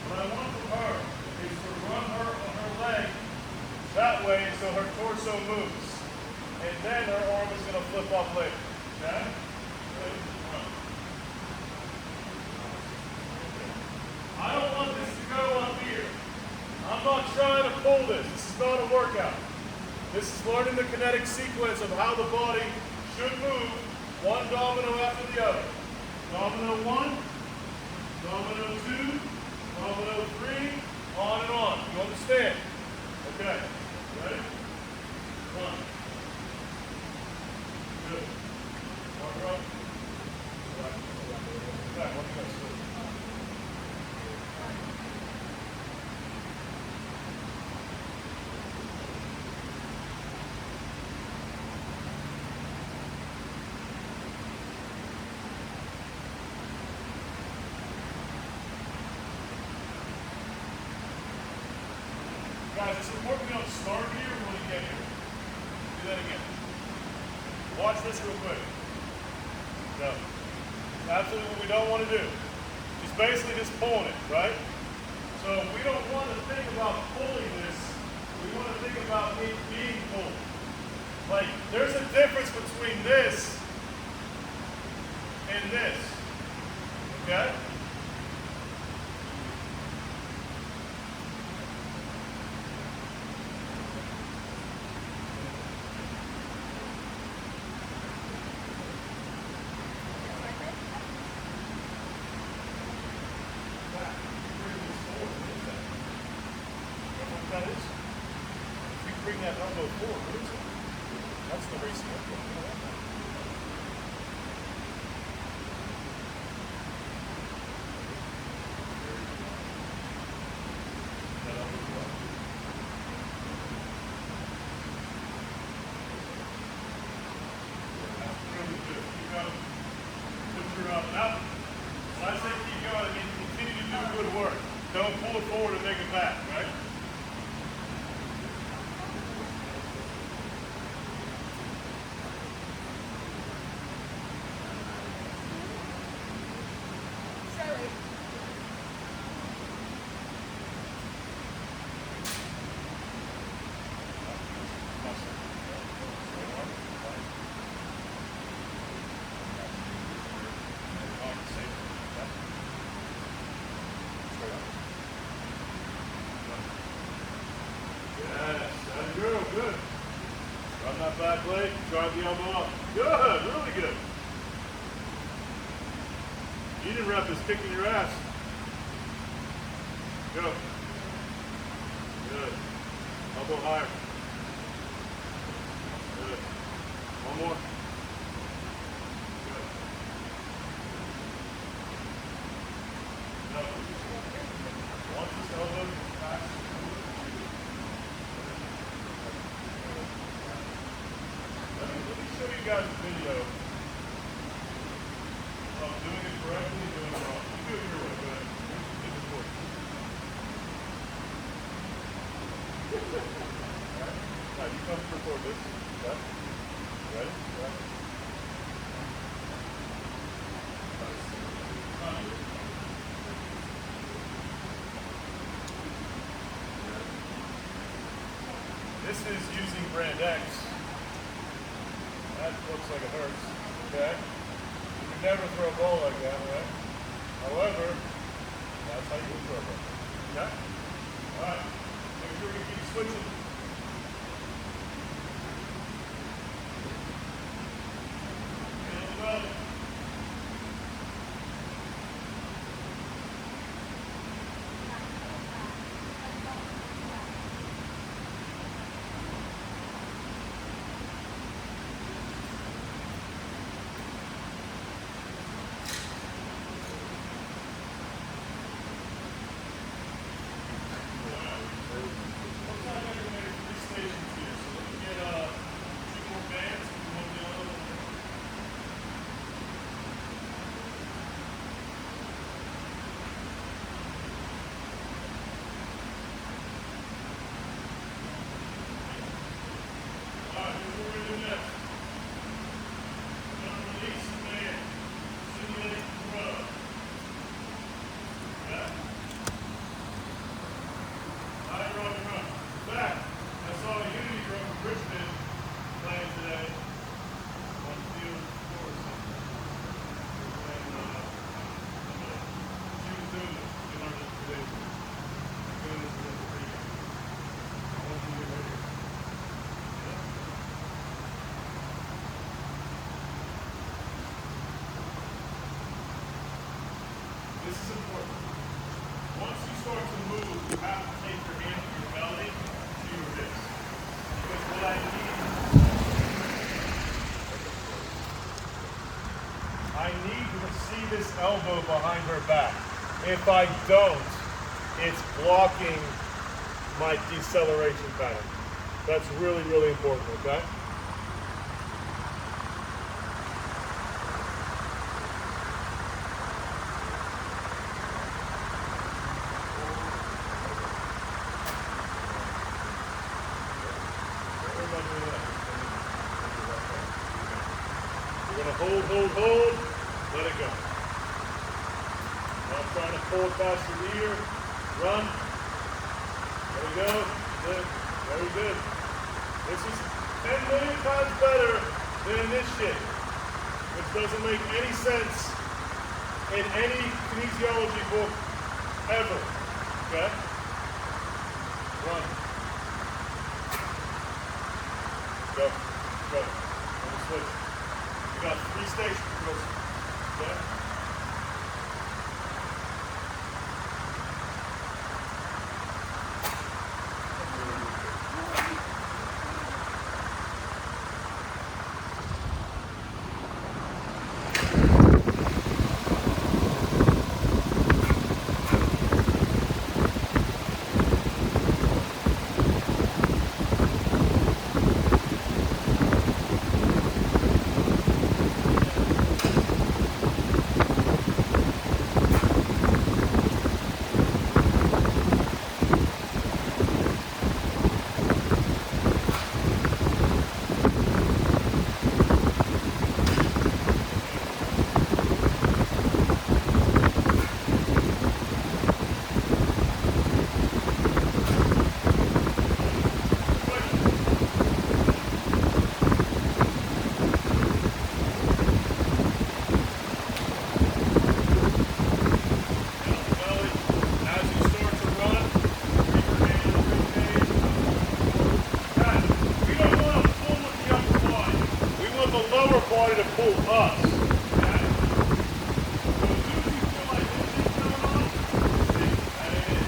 What I want from her is to run her on her leg that way so her torso moves. And then her arm is going to flip up later. Okay? Ready? Run. I don't want this to go up here. I'm not trying to pull this. This is not a workout. This is learning the kinetic sequence of how the body should move, one domino after the other. Domino 1, domino 2, domino 3, on and on. You understand? Okay. Ready? One. Good. One run. Back. One go. Guys, it's important we don't start here when we get here. Do that again. Watch this real quick. No. Absolutely what we don't want to do. It's basically just pulling it, right? So we don't want to think about pulling this. We want to think about it being pulled. Like, there's a difference between this and this. Okay? That is. If you bring that elbow forward, what is it? That's the racing elbow. That elbow's up. That's really good. Keep going. Put your out. When I say keep going, I mean continue to do good work. Don't pull it forward and make it back, right? Good. Run that back leg, drive the elbow up. Good, really good. Eating rep is kicking your ass. Go. Good. Elbow higher. Good. One more. Good. No. Once this elbow gets back. Let me show you guys a video of doing it correctly and doing it wrong. You do it your way, go ahead. Do this for you. Alright? Now you come to record this. Okay? Ready? Yeah. This is using brand X. That looks like it hurts, okay? You can never throw a ball like that, right? However, that's how you can throw a ball, okay? All right, make sure we keep switching. And well. elbow behind her back. If I don't, it's blocking my deceleration pattern. That's really, really important, okay? You're gonna hold, let it go. Not trying to pull it past your ear. Run. There we go. Good. Very good. This is 10 million times better than this shit, which doesn't make any sense in any kinesiology book ever. Okay? Run. Go. Go. And we switch. You got 3 stations, girls. Okay? Body to pull us. Okay? So as soon as you feel like this thing's going on, that it is.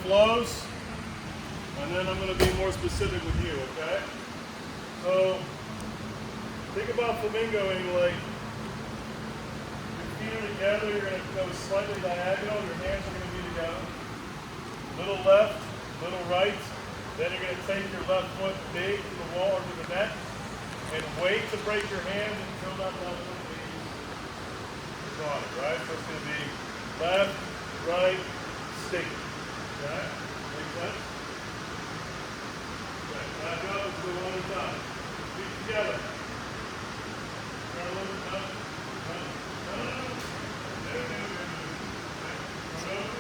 blows, and then I'm going to be more specific with you, okay? So, think about flamingo angling. Your feet are together, you're going to go slightly diagonal, your hands are going to be together. Little left, little right. Then you're going to take your left foot big to the wall or to the net, and wait to break your hands until that left foot leaves your body, right? So it's going to be left, right, stick. Okay? Make sense? Okay, back up, let's do it one more time. Feet together. Turn a little bit up. There. Turn over.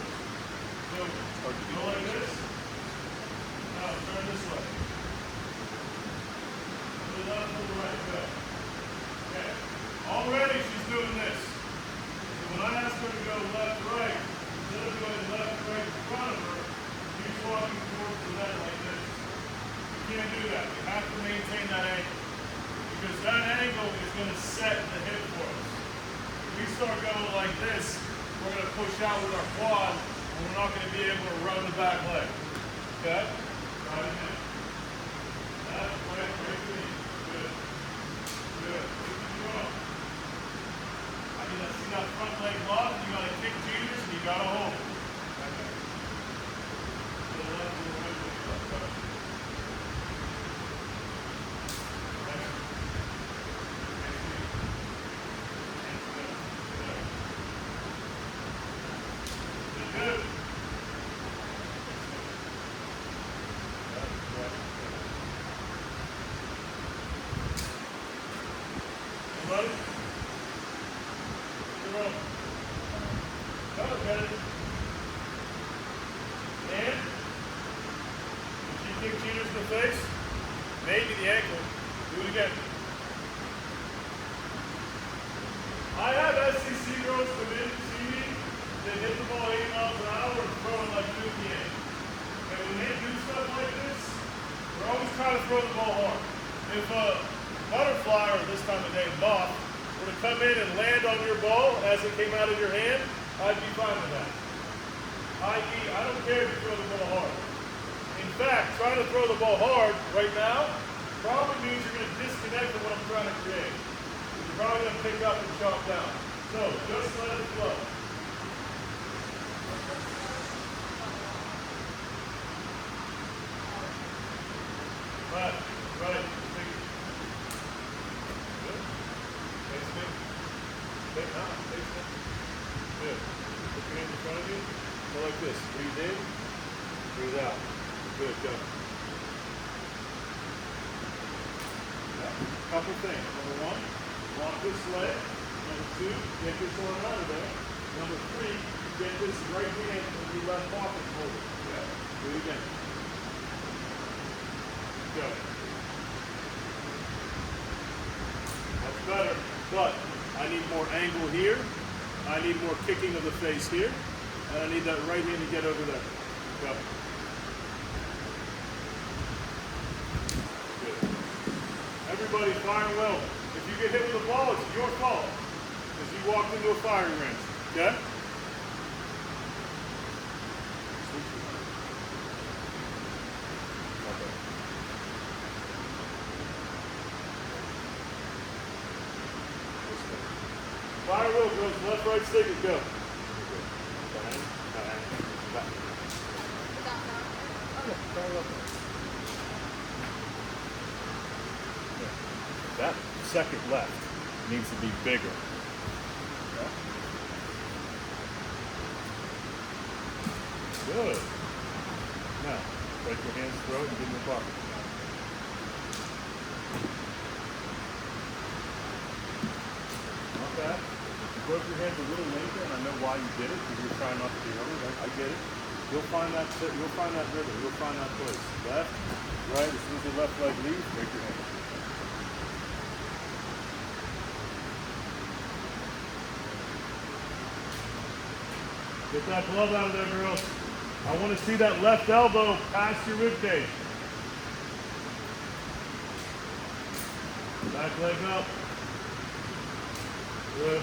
Go like this. Now turn this way. To the left, to the right, go. Okay. Already she's doing this. So when I ask her to go left, right, instead of going left, right in front of her, she's walking towards the net like this. You can't do that. You have to maintain that angle. Because that angle is going to set the hip for us. If we start going like this, we're going to push out with our quad, and we're not going to be able to run the back leg. Okay? Right in. That's right, great knee. Good. Good. I mean, see that front leg lock? You got to kick Jesus and you got to hold it. Okay. To the left, to the right, to the left. Go. Good. Everybody? Come on. Come on, Kennedy. And if you kick cheaters in the face, maybe the ankle. Do it again. I have SEC girls come in to see me. They hit the ball 80 miles an hour and throw it like 2 p.m. And when they do stuff like this, they're always trying to throw the ball hard. If a butterfly, or this time of day moth, were to come in and land on your ball as it came out of your hand, I'd be fine with that. I.e., I don't care if you throw the ball hard. In fact, trying to throw the ball hard right now probably means you're going to disconnect from what I'm trying to create. You're probably going to pick up and chop down. So, just let it flow. Right, right. Good. Face me. Face me. Good. Put your hands in front of you. Go like this. Breathe in. Breathe out. Good, go. Couple things. Number 1, walk this leg. Number 2, get this one out of there. Number 3, get this right hand in your left pocket and hold it. Okay. Do it again. Go. That's better, but I need more angle here. I need more kicking of the face here. And I need that right hand to get over there. Go. Good. Everybody fire well. If you get hit with a ball, it's your fault. Because you walked into a firing range. Okay? Fire will, girls. Left, right, stick it, go. That second left needs to be bigger. Okay. Good. Now, break your hands, throw it, and give them the pocket. Not bad. You broke your hands a little later, and I know why you did it, because you're trying not to be hurt. I get it. You'll find that rhythm. You'll find that place. Left, right. As soon as the left leg leaves, break your hand. Get that glove out of there, girls. I want to see that left elbow past your rib cage. Back leg up. Good.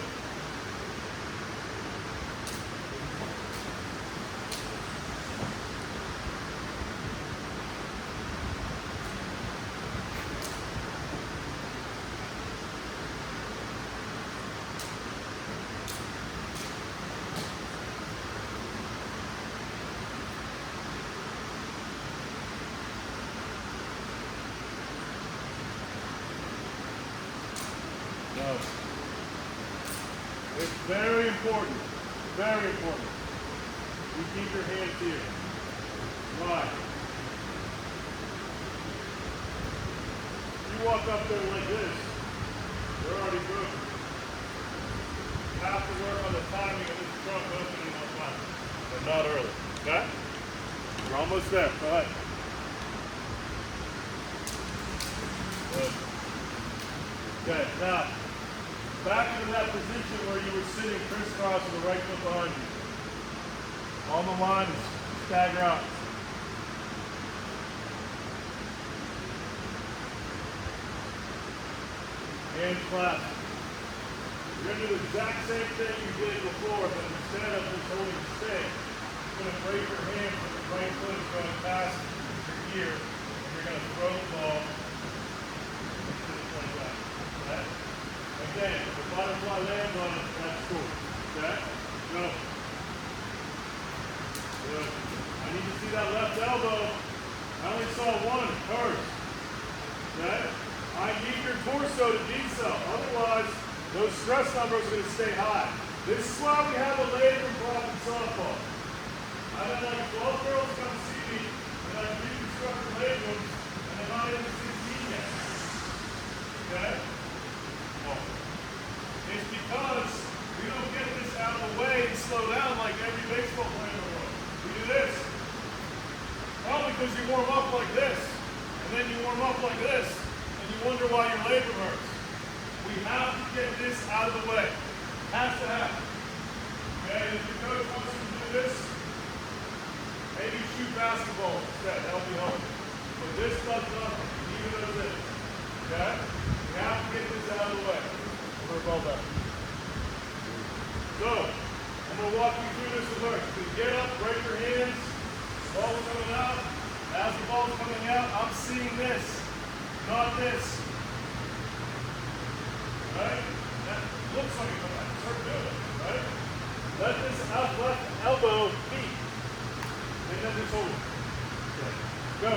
It's very important. Very important. You keep your hands here. Right. You walk up there like this, you're already broken. You have to work on the timing of this trunk opening on time, but not early. Okay? You're almost there. Go ahead. Good. Okay, now, back into that position where you were sitting crisscross with the right foot behind you. On the line, stagger out. Hands clasped. You're going to do the exact same thing you did before, but instead of just holding stick, you're going to break your hand with the right foot is going past your ear, and you're going to throw the ball like that. Okay? Again, if the butterfly lands on it, that's cool. Okay? Go. Good. I need to see that left elbow. I only saw one first. Okay? I need your torso to be so. Otherwise, those stress numbers are going to stay high. This is why we have a labor problem in softball. I've had like 12 girls come see me, and I've reconstructed labrums, and they're not even 16 yet. Okay? Oh. It's because we don't get this out of the way and slow down like every baseball player in the world. We do this. Probably because you warm up like this, and then you warm up like this, and you wonder why your labrum hurts. We have to get this out of the way. Has to happen. Okay, if the coach wants you to do this, maybe shoot basketball instead. That'll be helpful. But this does nothing. Leave it as is. Okay? We have to get this out of the way. We're well done. So, I'm going to walk you through this reverse. So get up, break your hands. Ball's coming out. As the ball's coming out, I'm seeing this, not this. Right? That looks like it's coming out. It's hard to do it, right? Let this left elbow beat. And then just hold it. Okay. Go.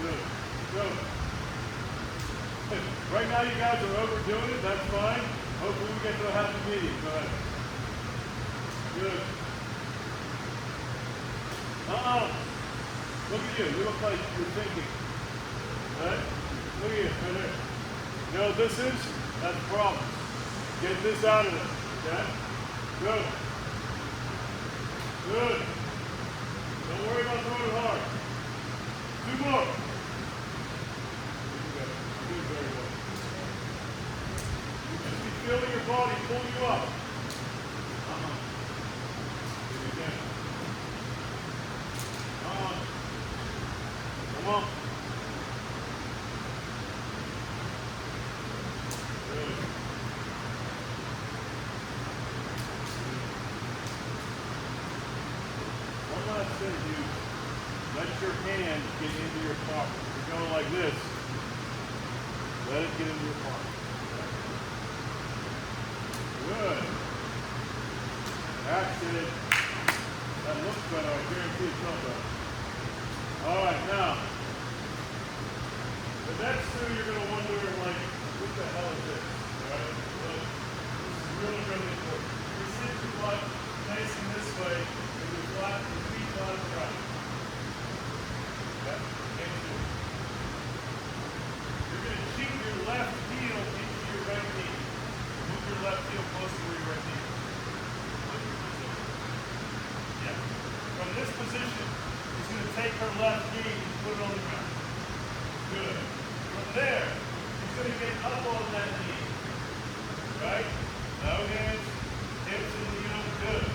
Good. Go. Right now you guys are overdoing it. That's fine. Hopefully we get to a happy medium. Go ahead. Good. Look at you. You look like you're thinking. Right? Look at you. Right there. You know what this is? That's a problem. Get this out of there. Okay? Good. Good. Don't worry about throwing it hard. 2 more. You did very well. You just be feeling your body pull you up. Do it again. Come on. Good. One last thing, you let your hand get into your pocket. If you're going like this, let it get into your pocket. Good. That's it. That looks better. I guarantee it's not better. All right, now, the next two you're going to wonder, like, what the hell is this? All right? Well, this is really, really important. You sit your butt facing this way, and your feet flat to the right. Okay? And you're going to keep your left heel into your right knee. Move your left heel closer to your right knee. Yeah. From this position, she's going to take her left knee and put it on the ground. Good. From there, she's going to get up on that knee. Right? No hands, hips in the heel. Good.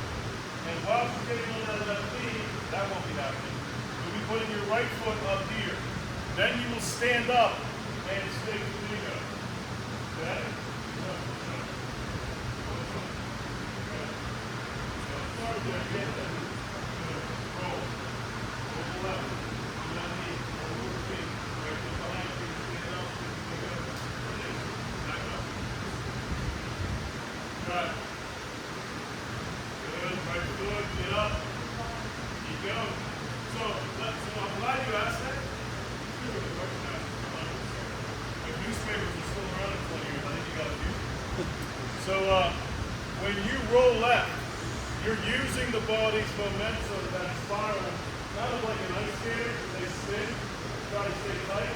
And while she's getting on that left knee, that won't be happening. You'll be putting your right foot up here. Then you will stand up and stick the knee up. Okay? Sorry, there. Get that. Roll. Over left. On that knee. Over the feet. Right foot behind you. Stand up. Pick it up. Release. Back up. Right. Good. Right foot. Get up. Keep going. So, I'm glad you asked that. If newspapers are still around in 20 years, I think you got to do it. So when you roll left, you're using the body's momentum, that spiral, kind of like an ice skater, they spin, try to stay tight.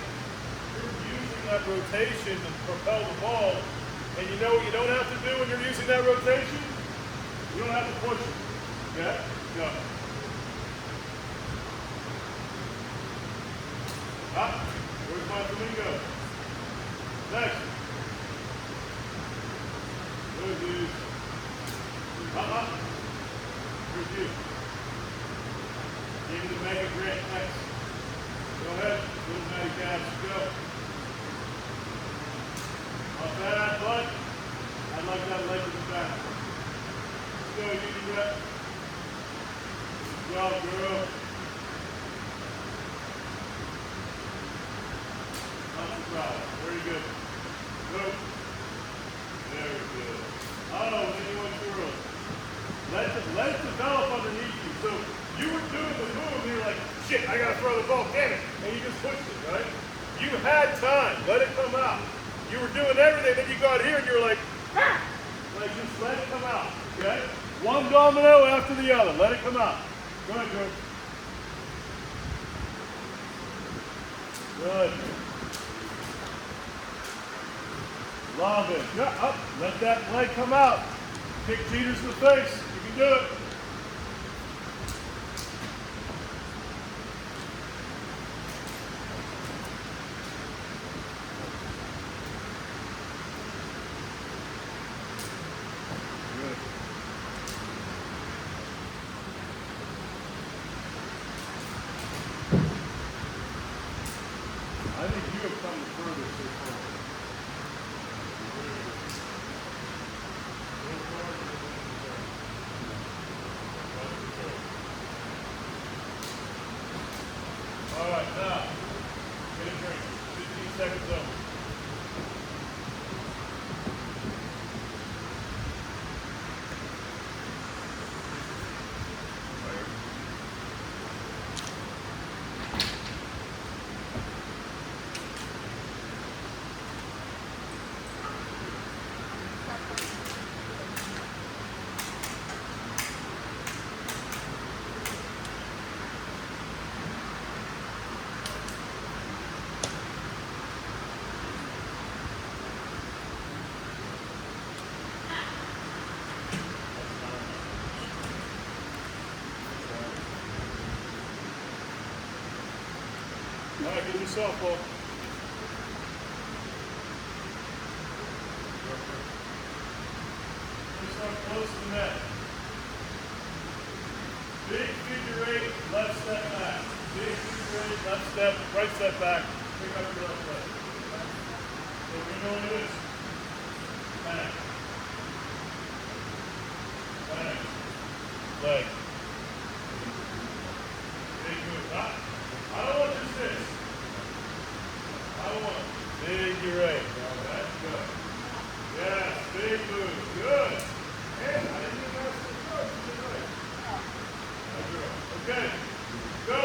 You're using that rotation to propel the ball. And you know what you don't have to do when you're using that rotation? You don't have to push it. Okay? Go. Up. Where's my flamingo? Next. Good, dude. Up. Where's you? Give me the mega grant next. Go ahead. Little Matty Cabs. Go. Not bad, bud. I like that leg in the back. Let's go, Union Rep. Good job, girl. Not too proud. Very good. Go. Very good. Oh, then you went too early. Let it develop underneath you. So you were doing the move, and you're like, shit, I gotta throw the ball, damn it. And you just pushed it, right? You had time. Let it come out. You were doing everything, then you got here and you're like, ah! Like just let it come out, okay? One domino after the other. Let it come out. Go ahead, George. Good. Love it. Yeah, up. Let that leg come out. Kick cheaters in the face. You can do it. I think you have come the furthest so far. All right, now, get a drink. 15 seconds over. All right, give me softball. Start close to the net. Big figure eight, left step back. Big figure eight, left step, right step back. Pick up your left leg. So we know what it is. Back. Back. Leg. Big move. I don't want just this. I want figure eight. That's good. Yes, big move. Good. And I didn't even ask the first. You did right. That's right. Okay. Go.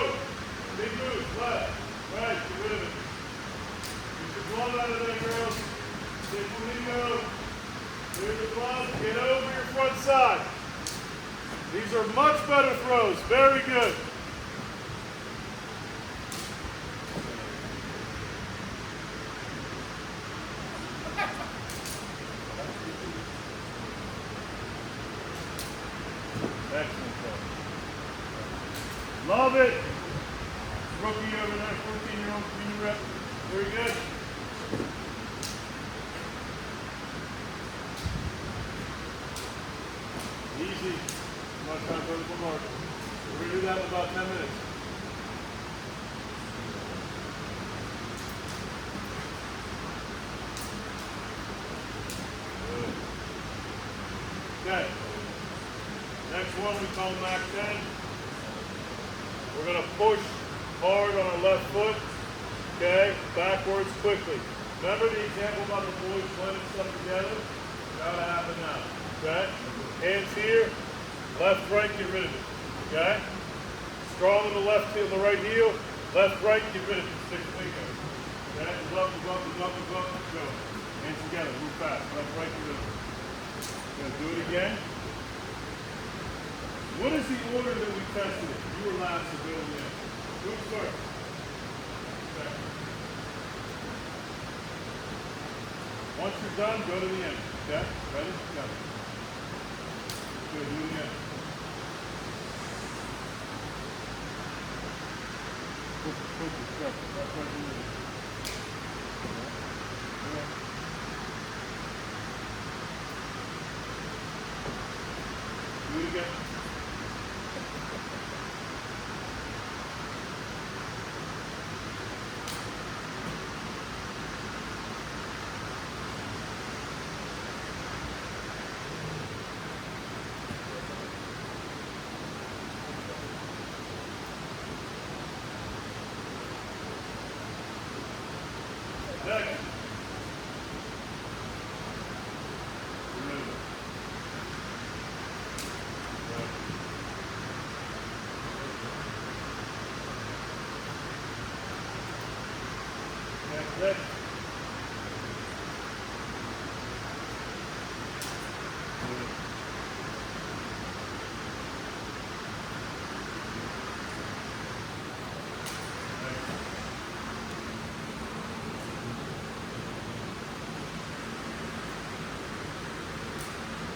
Big move. Left. Right. Get rid of it. Get your glove out of there, girls. Big flamingo. Clear the glove. Get over your front side. These are much better throws. Very good. Excellent throw. Love it. Rookie over there, 14-year-old junior rep. Very good. Easy. Not trying to vertical mark. We're going to do that in about 10 minutes. Good. Okay. Next one we call Mac 10. We're going to push hard on our left foot, okay, backwards quickly. Remember the example about the boys blending stuff together? Gotta happen now, okay? Hands here, left, right, get rid of it, okay? Strong on the left heel, the right heel, left, right, get rid of it, 6 fingers, okay? Up, go. Hands together, move fast, left, right, get rid of it. Gonna do it again. What is the order that we tested it? You were last, so go to the end. Who's first? Okay. Once you're done, go to the end. Okay? Ready? Go. Good, do it again. Focus, go. That's right, do it. Okay. Do it again. Next. Next.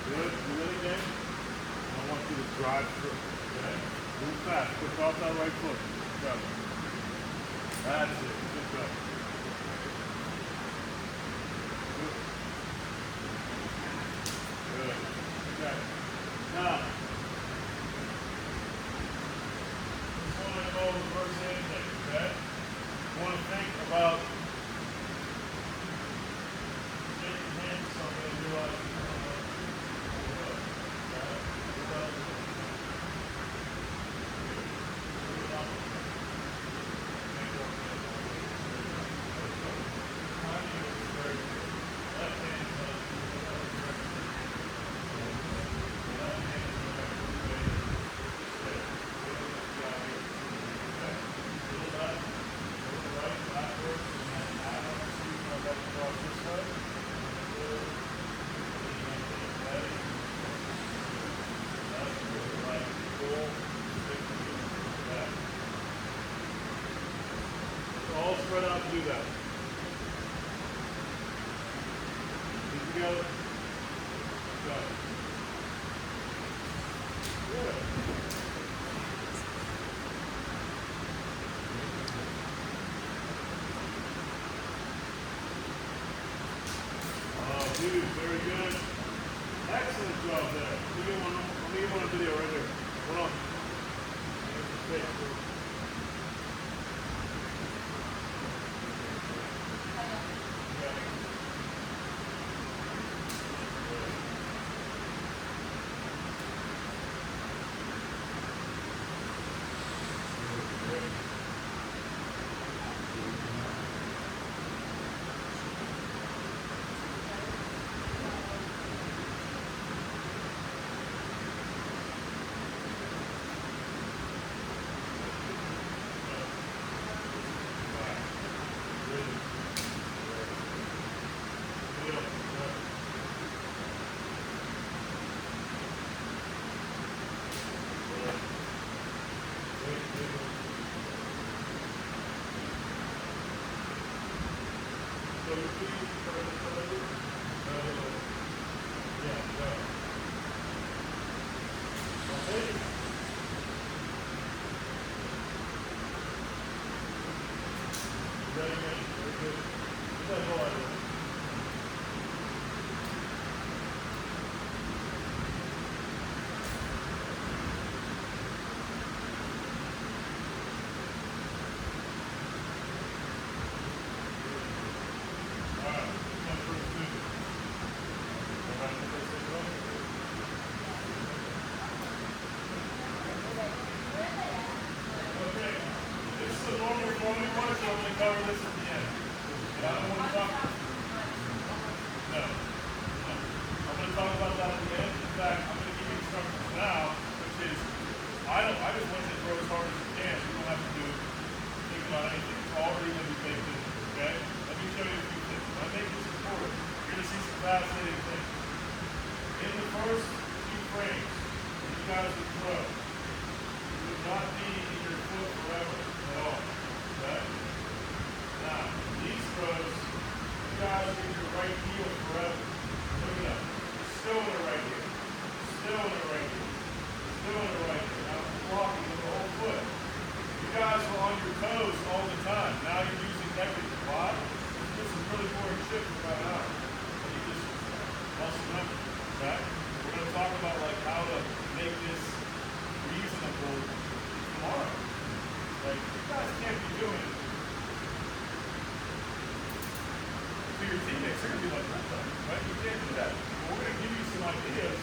Good. Do it again. I want you to drive through. Okay? Move fast. Push off that right foot. Go. That's it. Good go. Good. Okay. Now, this one I call reverse handshake. Okay? You want to think about shaking hands with somebody and realize all spread out to do that. Keep together. Go. Good. Oh, dude, very good. Excellent job there. Let me get one on video right here. Hold on. Okay. Cover this at the end. And I don't want to talk. No. I'm going to talk about that at the end. In fact, I'm going to give you instructions now, which is I just want you to throw as hard as you can. You don't have to think about anything. It's already going to be baked in. Okay? Let me show you a few things. When I make this important, you're going to see some fascinating things. in the first few frames, you guys would throw. You would not be in your foot forever at all. Okay? Now, these throws, you guys are in your right heel forever. Look at that. You're still in the right heel. Still in the right heel. Still in the right heel. Now, blocking with the whole foot. You guys were on your toes all the time. Now you're using everything. Why? This is really boring shit for about an hour. And you just muscle memory. Okay? We're going to talk about like how to make this reasonable tomorrow. Like, you guys can't be doing it to your teammates. They're going to be like, what the? Right? You can't do that. But we're going to give you some ideas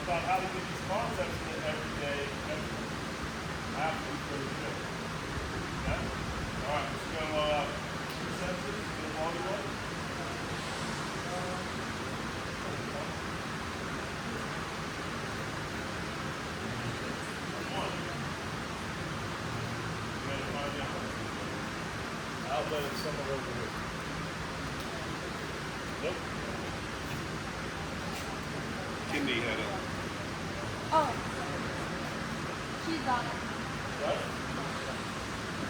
about how to get these concepts in every day, after we go to the gym. Okay? All right, let's go percentages in the volleyball. One. You gotta find the outlet is somewhere over here. Nope. Kindy had it. Oh. She's on it. Right?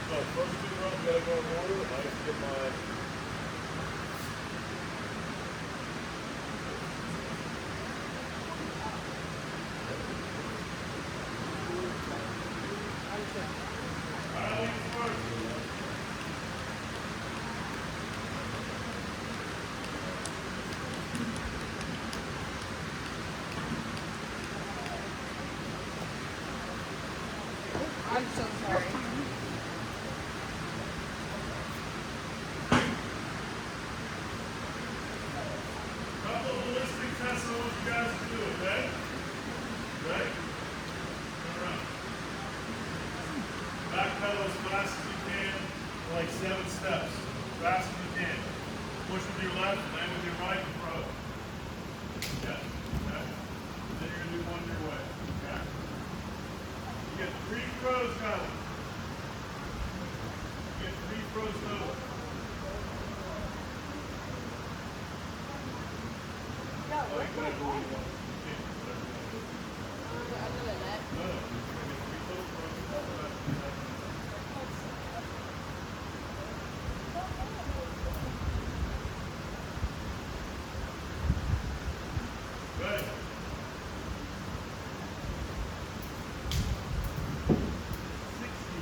So first two runs gotta go in order. I have to get my I'm so sorry. couple of ballistic tests on what you guys can do, okay? Right? Turn around. Back pedal as fast as you can, for like 7 steps. Fast as you can. Push with your left, land with your right, and throw. Yeah. Okay? Then you're gonna do one your way. Okay? You get 3 throws going. You get 3 throws total. Yeah, Oh, you can have what you want. You can't do whatever you want. other than that. No, no. You get 3 total throws. Good. 60.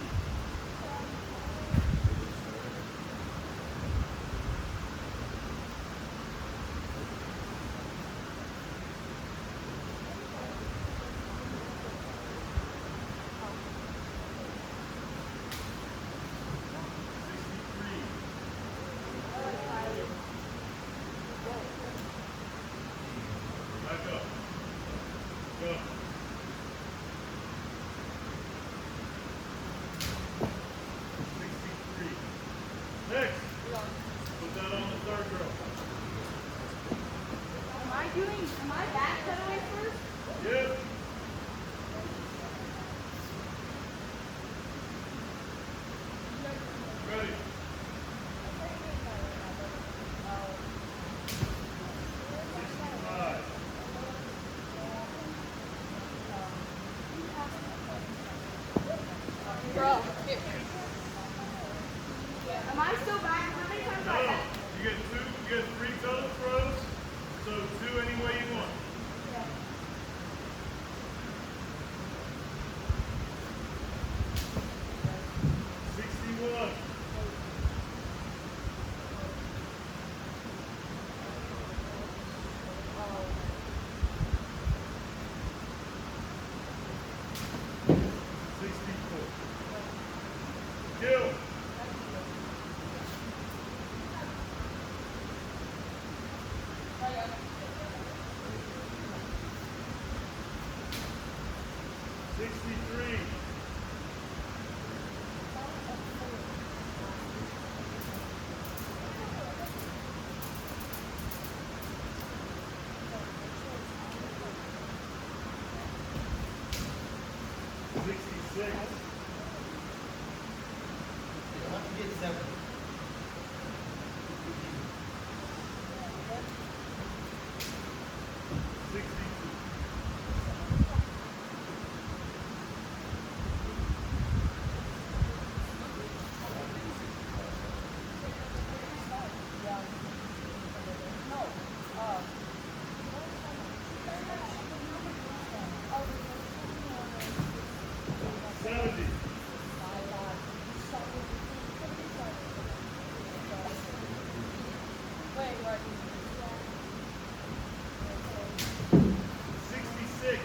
66.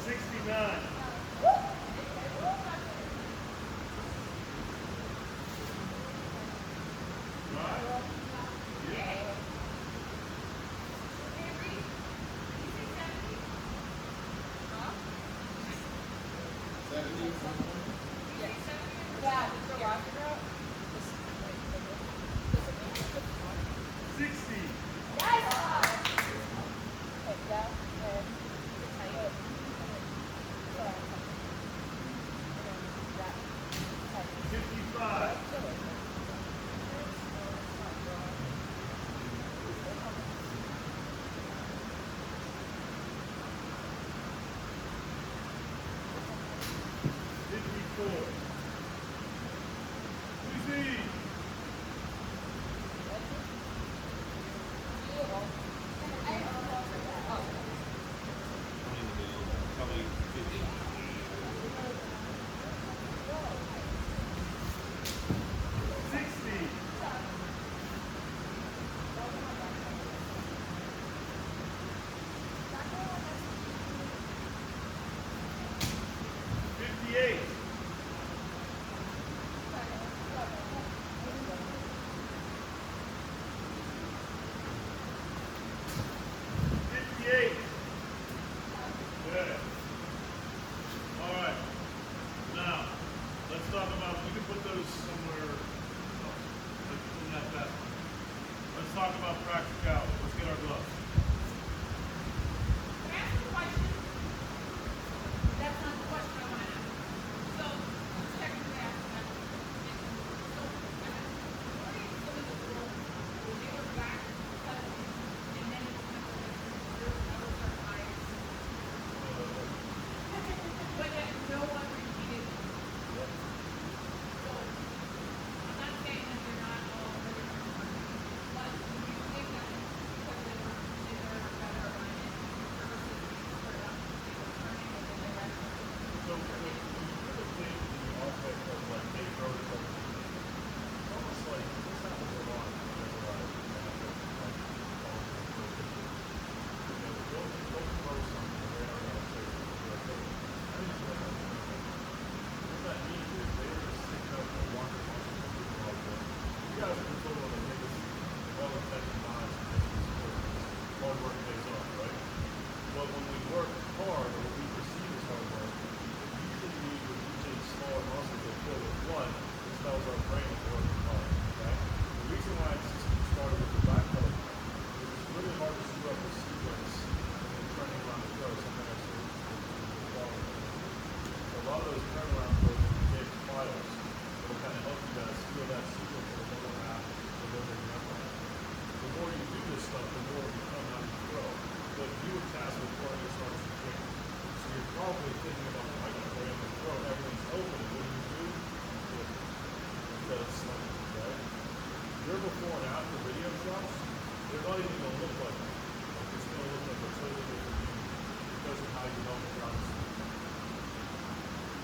69. Right? Yeah. 60. Fifty-five. 54. Easy. 60. 58. 58. Good. All right. Now, let's talk about, you can put those somewhere else, like in that basket. Let's talk about practicality. Let's get our gloves. So, typically, the offense of like, they throw it like, it's almost like, this happens a lot whenever I they'll throw something right out of the like, hey, I need to let that go. What that means is they were just sticking up and walking on something like that. You guys are controlling the biggest, well-intentioned minds in this sport. Hard work pays off, right? But when we work hard, or what we perceive as hard work, usually means we're using smaller muscles that fill with blood. This tells our brain it's working hard. Okay? The reason why it's started with the back pedal is it's really hard to screw up the sequence and then turning around the throw. Something I've seen quality. So a lot of those turnaround throws are big files. It'll kind of help you guys feel that sequence of the middle half, the middle and the upper half. The more you do this stuff, the more it becomes how you throw. But you were tasked with throwing this starts to kick. So you're probably thinking about, I got to bring up the throw, everything's open, and what do? Instead of slumping, right? Your before and after video shots, they're not even going to look like that. It's going to look like a totally different view because of how you help the ground.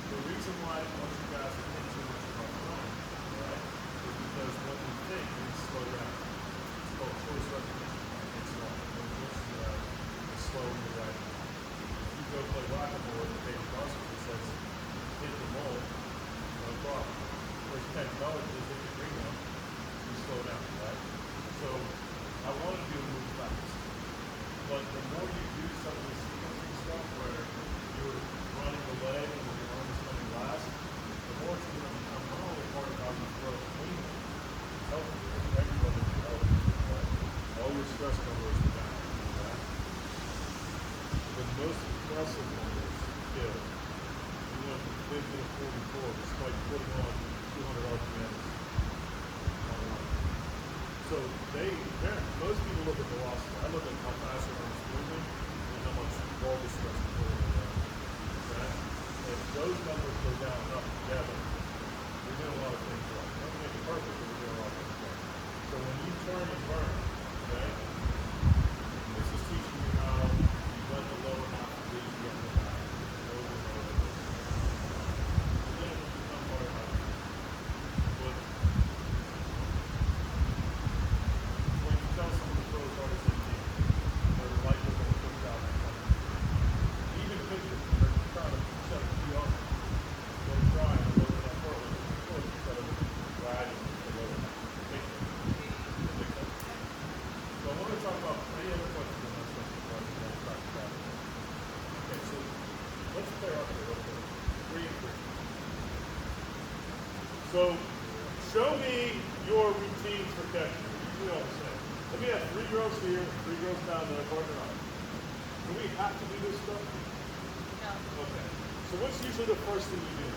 The reason why I want you guys to think too much about throwing, right, is because when you think, you slow down. It's called choice recognition. It's not. It's slow in the right. If you go play racquetball with David Crosby says, hit the ball, no problem. First 10 colors is hit the green one, you slow down, right? So I want to do move fast. But the more you do some of this sequencing stuff where you're running the leg and your arm is coming last, the more it's going to become not only part of how you throw cleanly, it's healthy. Everybody can help you, right? All your stress numbers are down, right? The most impressive one is skill. You went from 50 to 44 despite putting on 200 RPMs. So most people look at velocity. I look at how fast your arm's moving and how much ball stress is pulling around. Okay? If those numbers go down and up together, you're doing a lot of things right. You don't make it perfect, but you're doing a lot of things right. So when you turn and burn, okay, this is teaching you how So show me your routines for catching. You know what I'm saying. Let me have 3 girls here, 3 girls down there, partner up. Do we have to do this stuff? No. Okay. So what's usually the first thing you do?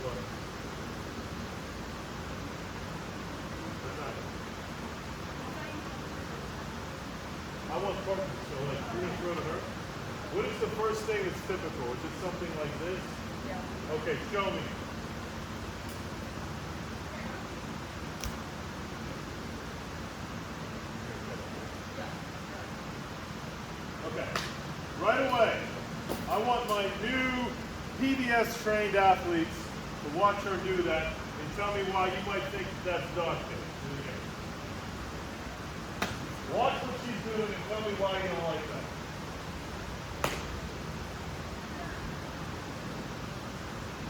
What? I want partners, so like you're gonna throw to her. What is the first thing that's typical? Is it something like this? Yeah. Okay, show me. Okay. Right away, I want my new PVS trained athletes to watch her do that and tell me why you might think that's daunting. Watch what she's doing and tell me why you don't like that.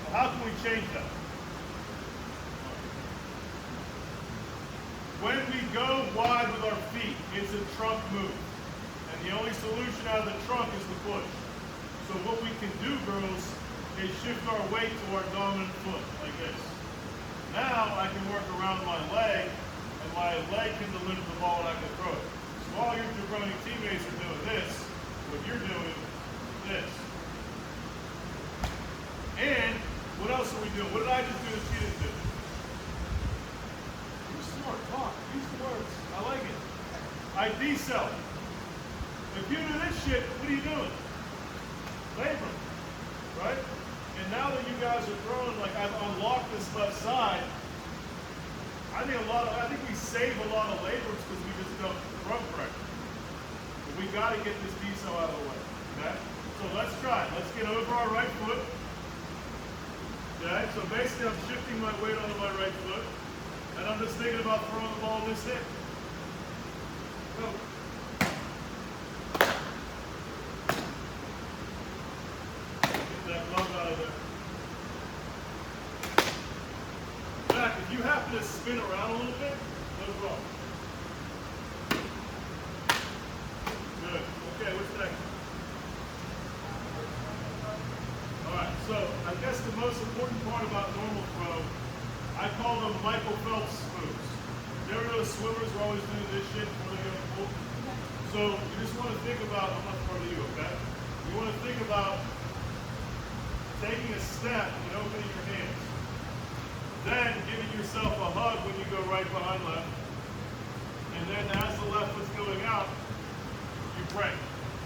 Well, how can we change that? When we go wide with our feet, it's a trunk move. And the only solution out of the trunk is the push. So what we can do, girls, is shift our weight to our dominant foot, like this. Now I can work around my leg, and my leg can deliver the ball and I can throw it. So while your jabroni teammates are doing this, what you're doing is this. And what else are we doing? What did I just do that she didn't do? You're smart, talk, use the words. I like it. I decel. If you do this shit, what are you doing? Labor, right? And now that you guys are throwing, like I've unlocked this left side, I think we save a lot of labor because we just don't throw correctly. But we got to get this decel out of the way, okay? So let's try it. Let's get over our right foot. Okay, so basically I'm shifting my weight onto my right foot, and I'm just thinking about throwing the ball this hip. Go. Get that love out of there. Back, if you happen to spin around a little bit, no problem. Good. Okay, what's next? Alright, so I guess the most important part about normal throw, I call them Michael Phelps moves. You ever notice swimmers are always doing this shit before they go to the pool? So you just want to think about, I'm not part of you, okay? You want to think about taking a step and opening your hands. Then giving yourself a hug when you go right behind left. And then as the left foot's going out, you break.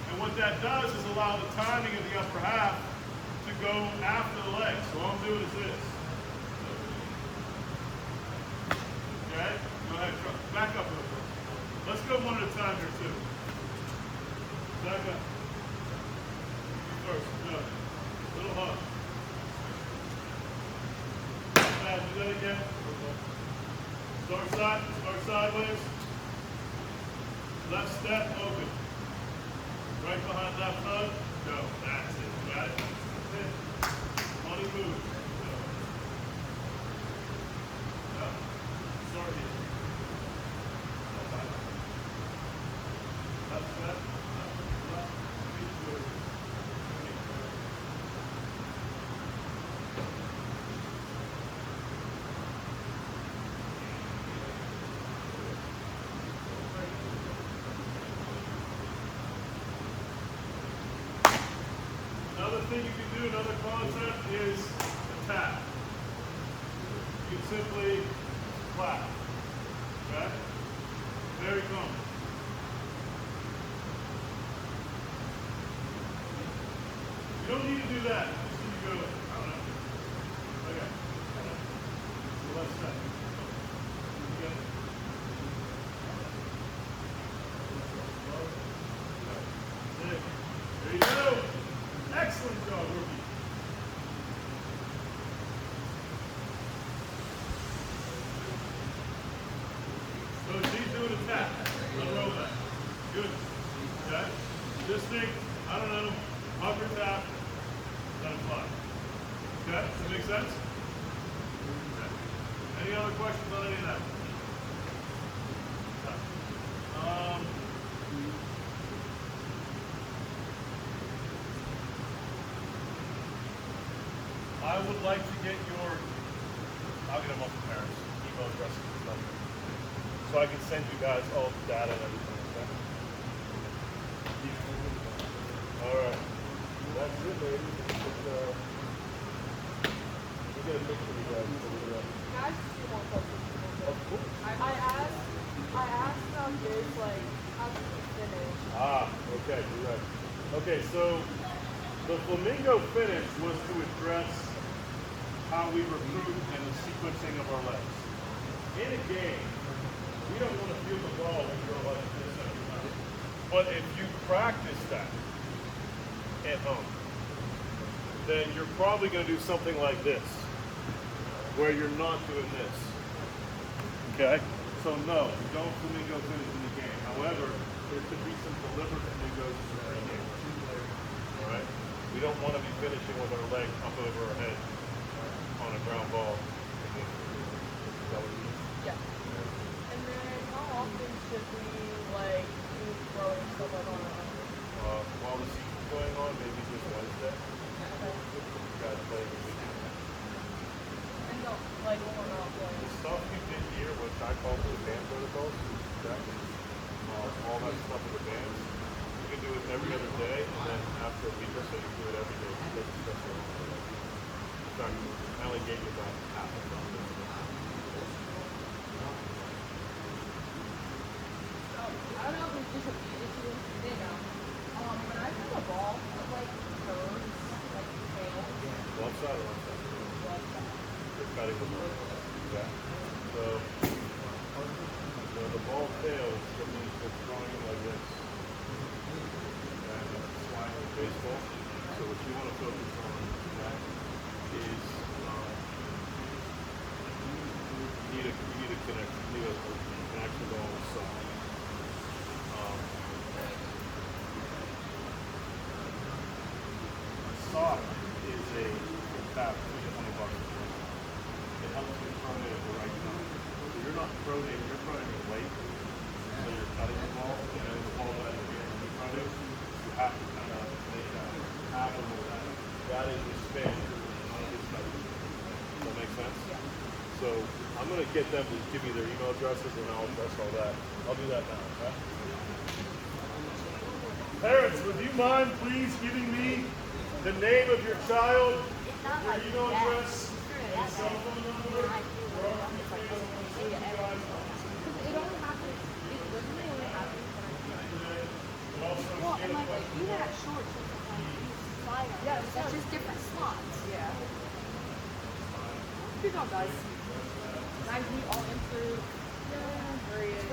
And what that does is allow the timing of the upper half to go after the leg. So all I'm doing is this. Okay? Go ahead, back up a little bit. Let's go one at a time here too. Back up. You first. Good. Little hug. Do that again. Start sideways. Left step, open. Right behind left hug. Go. That's it. Got it? That's it. Money move. Go. Go. Start here. Left step. Left. Feet forward. Another thing you can do, another concept is a tap. You can simply clap. Okay? Very common. You don't need to do that. You just need to go, I don't know. Okay. So let's step. Okay. There you go. Excellent job, rookie. So she's doing a tap. Unroll that. Good. Okay? Just think, I don't know, upper tap, let it fly. Okay? Does that make sense? Okay. Any other questions on any of that? would like to get your, I'll get them off the parents, email addresses and stuff. So I can send you guys all the data and everything. Okay? All right. That's it, ladies. We'll get a picture of you guys before we go. Guys, do you want something? Of course. I asked this, like, how to finish. Ah, okay, you're right. Okay, so the flamingo finish was to address how we recruit and the sequencing of our legs. In a game, we don't want to feel the ball when you're like this every time. But if you practice that at home, then you're probably going to do something like this, where you're not doing this. Okay? So no, don't flamingo finish in the game. However, there could be some deliberate flamingos in the game. All right? We don't want to be finishing with our leg up over our head on a ground ball. Is that what you mean? Yeah. And then how often should we, like, do throwing stuff like on our own? While the season's going on, maybe just Wednesday. Okay. You guys play the weekend. And no, like, when we're not playing. The stuff you did here, which I call the band protocols, all that stuff with the bands, you can do it every other day, and then after a week or so, you do it every day. You take the stuff along with it. In fact, I only gave you about half of it. I don't know if it's just a music to this thing. When I throw the ball, it like curves, like tails. Left side or right side? Left side. You're cutting the ball. Okay. So, when the ball fails, it means we're throwing it like this. And sliding with baseball. So what you want to focus on is you need a connection. You need a connection to all the side. Sock is a fabric, $20. It helps you pronate at the right time. So you're not pronating, you're pronating late. So you're cutting the ball, and then the ball that you're going to pronate, you have to kind of make that happen with that. That is the spin, not a discussion. Does that make sense? Yeah. So I'm going to get them to give me their email addresses, and I'll address all that. I'll do that now, okay? Parents, would you mind please giving me the name of your child, your email address, and cell phone number? It only happens, it literally only happens when I well, and like, even at shorts, it's like, fire. Yeah, that's just different slots. Yeah. Good job, guys. Guys, we all improved. Yeah, period.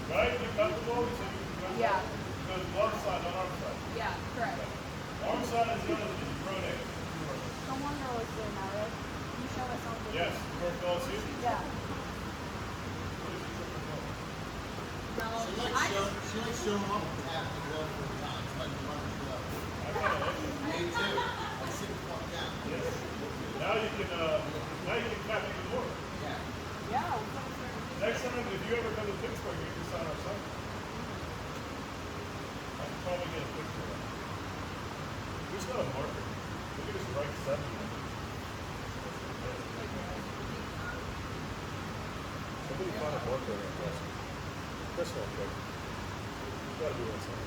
Right? You cut the ball, so you can go Yeah. the glove side, not arm side. Yeah, correct. Arm side is the other thing, you pronate. Someone knows doing that, right? Can you show us something? Yes, you worked all season. Yeah. No, She likes showing up and having to go for the time. It's like the runner's glove. I got it. Me too. I sit the fuck down. Yes. Now you can cap even more. Yeah. yeah. Next time, if you ever come to Pittsburgh, you can sign our site. I can probably get a picture of it. Who's got a marker? We can just write 7. Somebody find a marker in that desk. Chris won't quick. You gotta do that something.